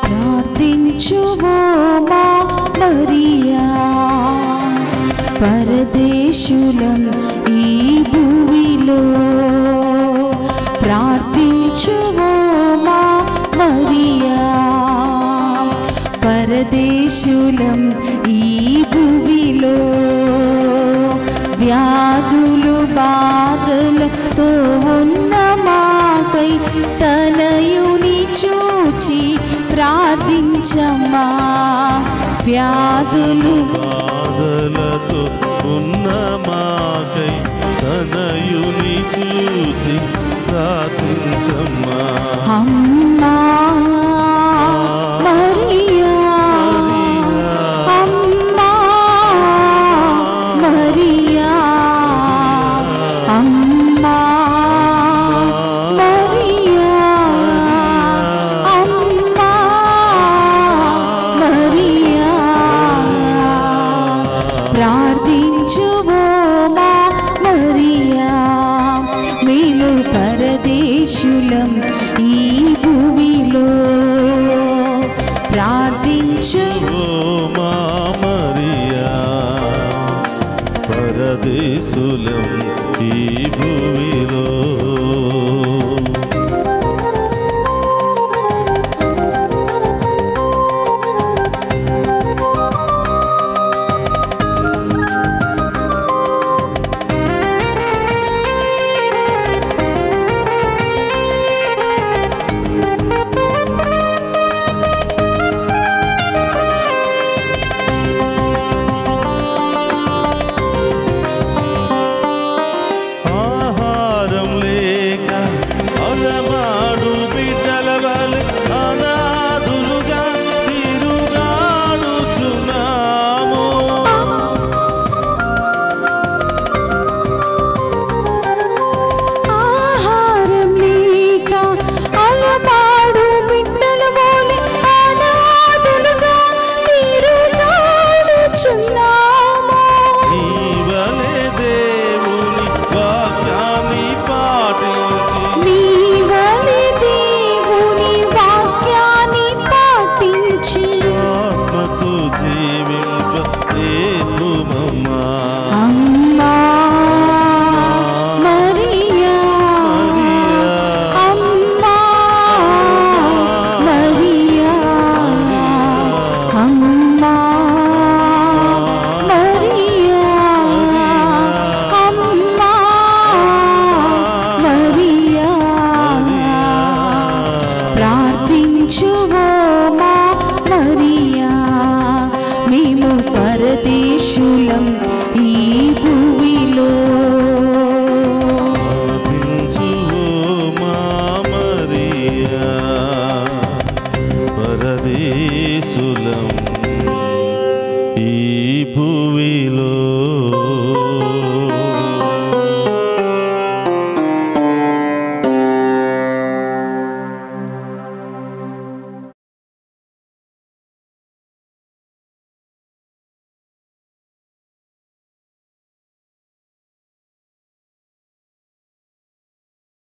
ప్రార్థించుము మా మరియా, పరదేశులం ఈ భూమిలో. ప్రార్థించుము మా మరియా, పరదేశులం ఈ భూమిలో. వ్యాధులు బాధలతో ఉన్న మాకై తనయుని చూచి ప్రార్థించమ్మా. వ్యాధులు బాధలతో ఉన్న మాకై తనయుని చూచి ప్రార్థించమ్మా. అమ్మా మరియా, అమ్మా మరియా, అమ్మా మరియా, అమ్మా మరియా. ప్రార్థించుము మా మరియా, మేలు పరదేశులం ఈ భూమిలో. ప్రార్థించు ఓ మా మరియా, పరదేశులం ఈ భూమిలో. పరదేశులం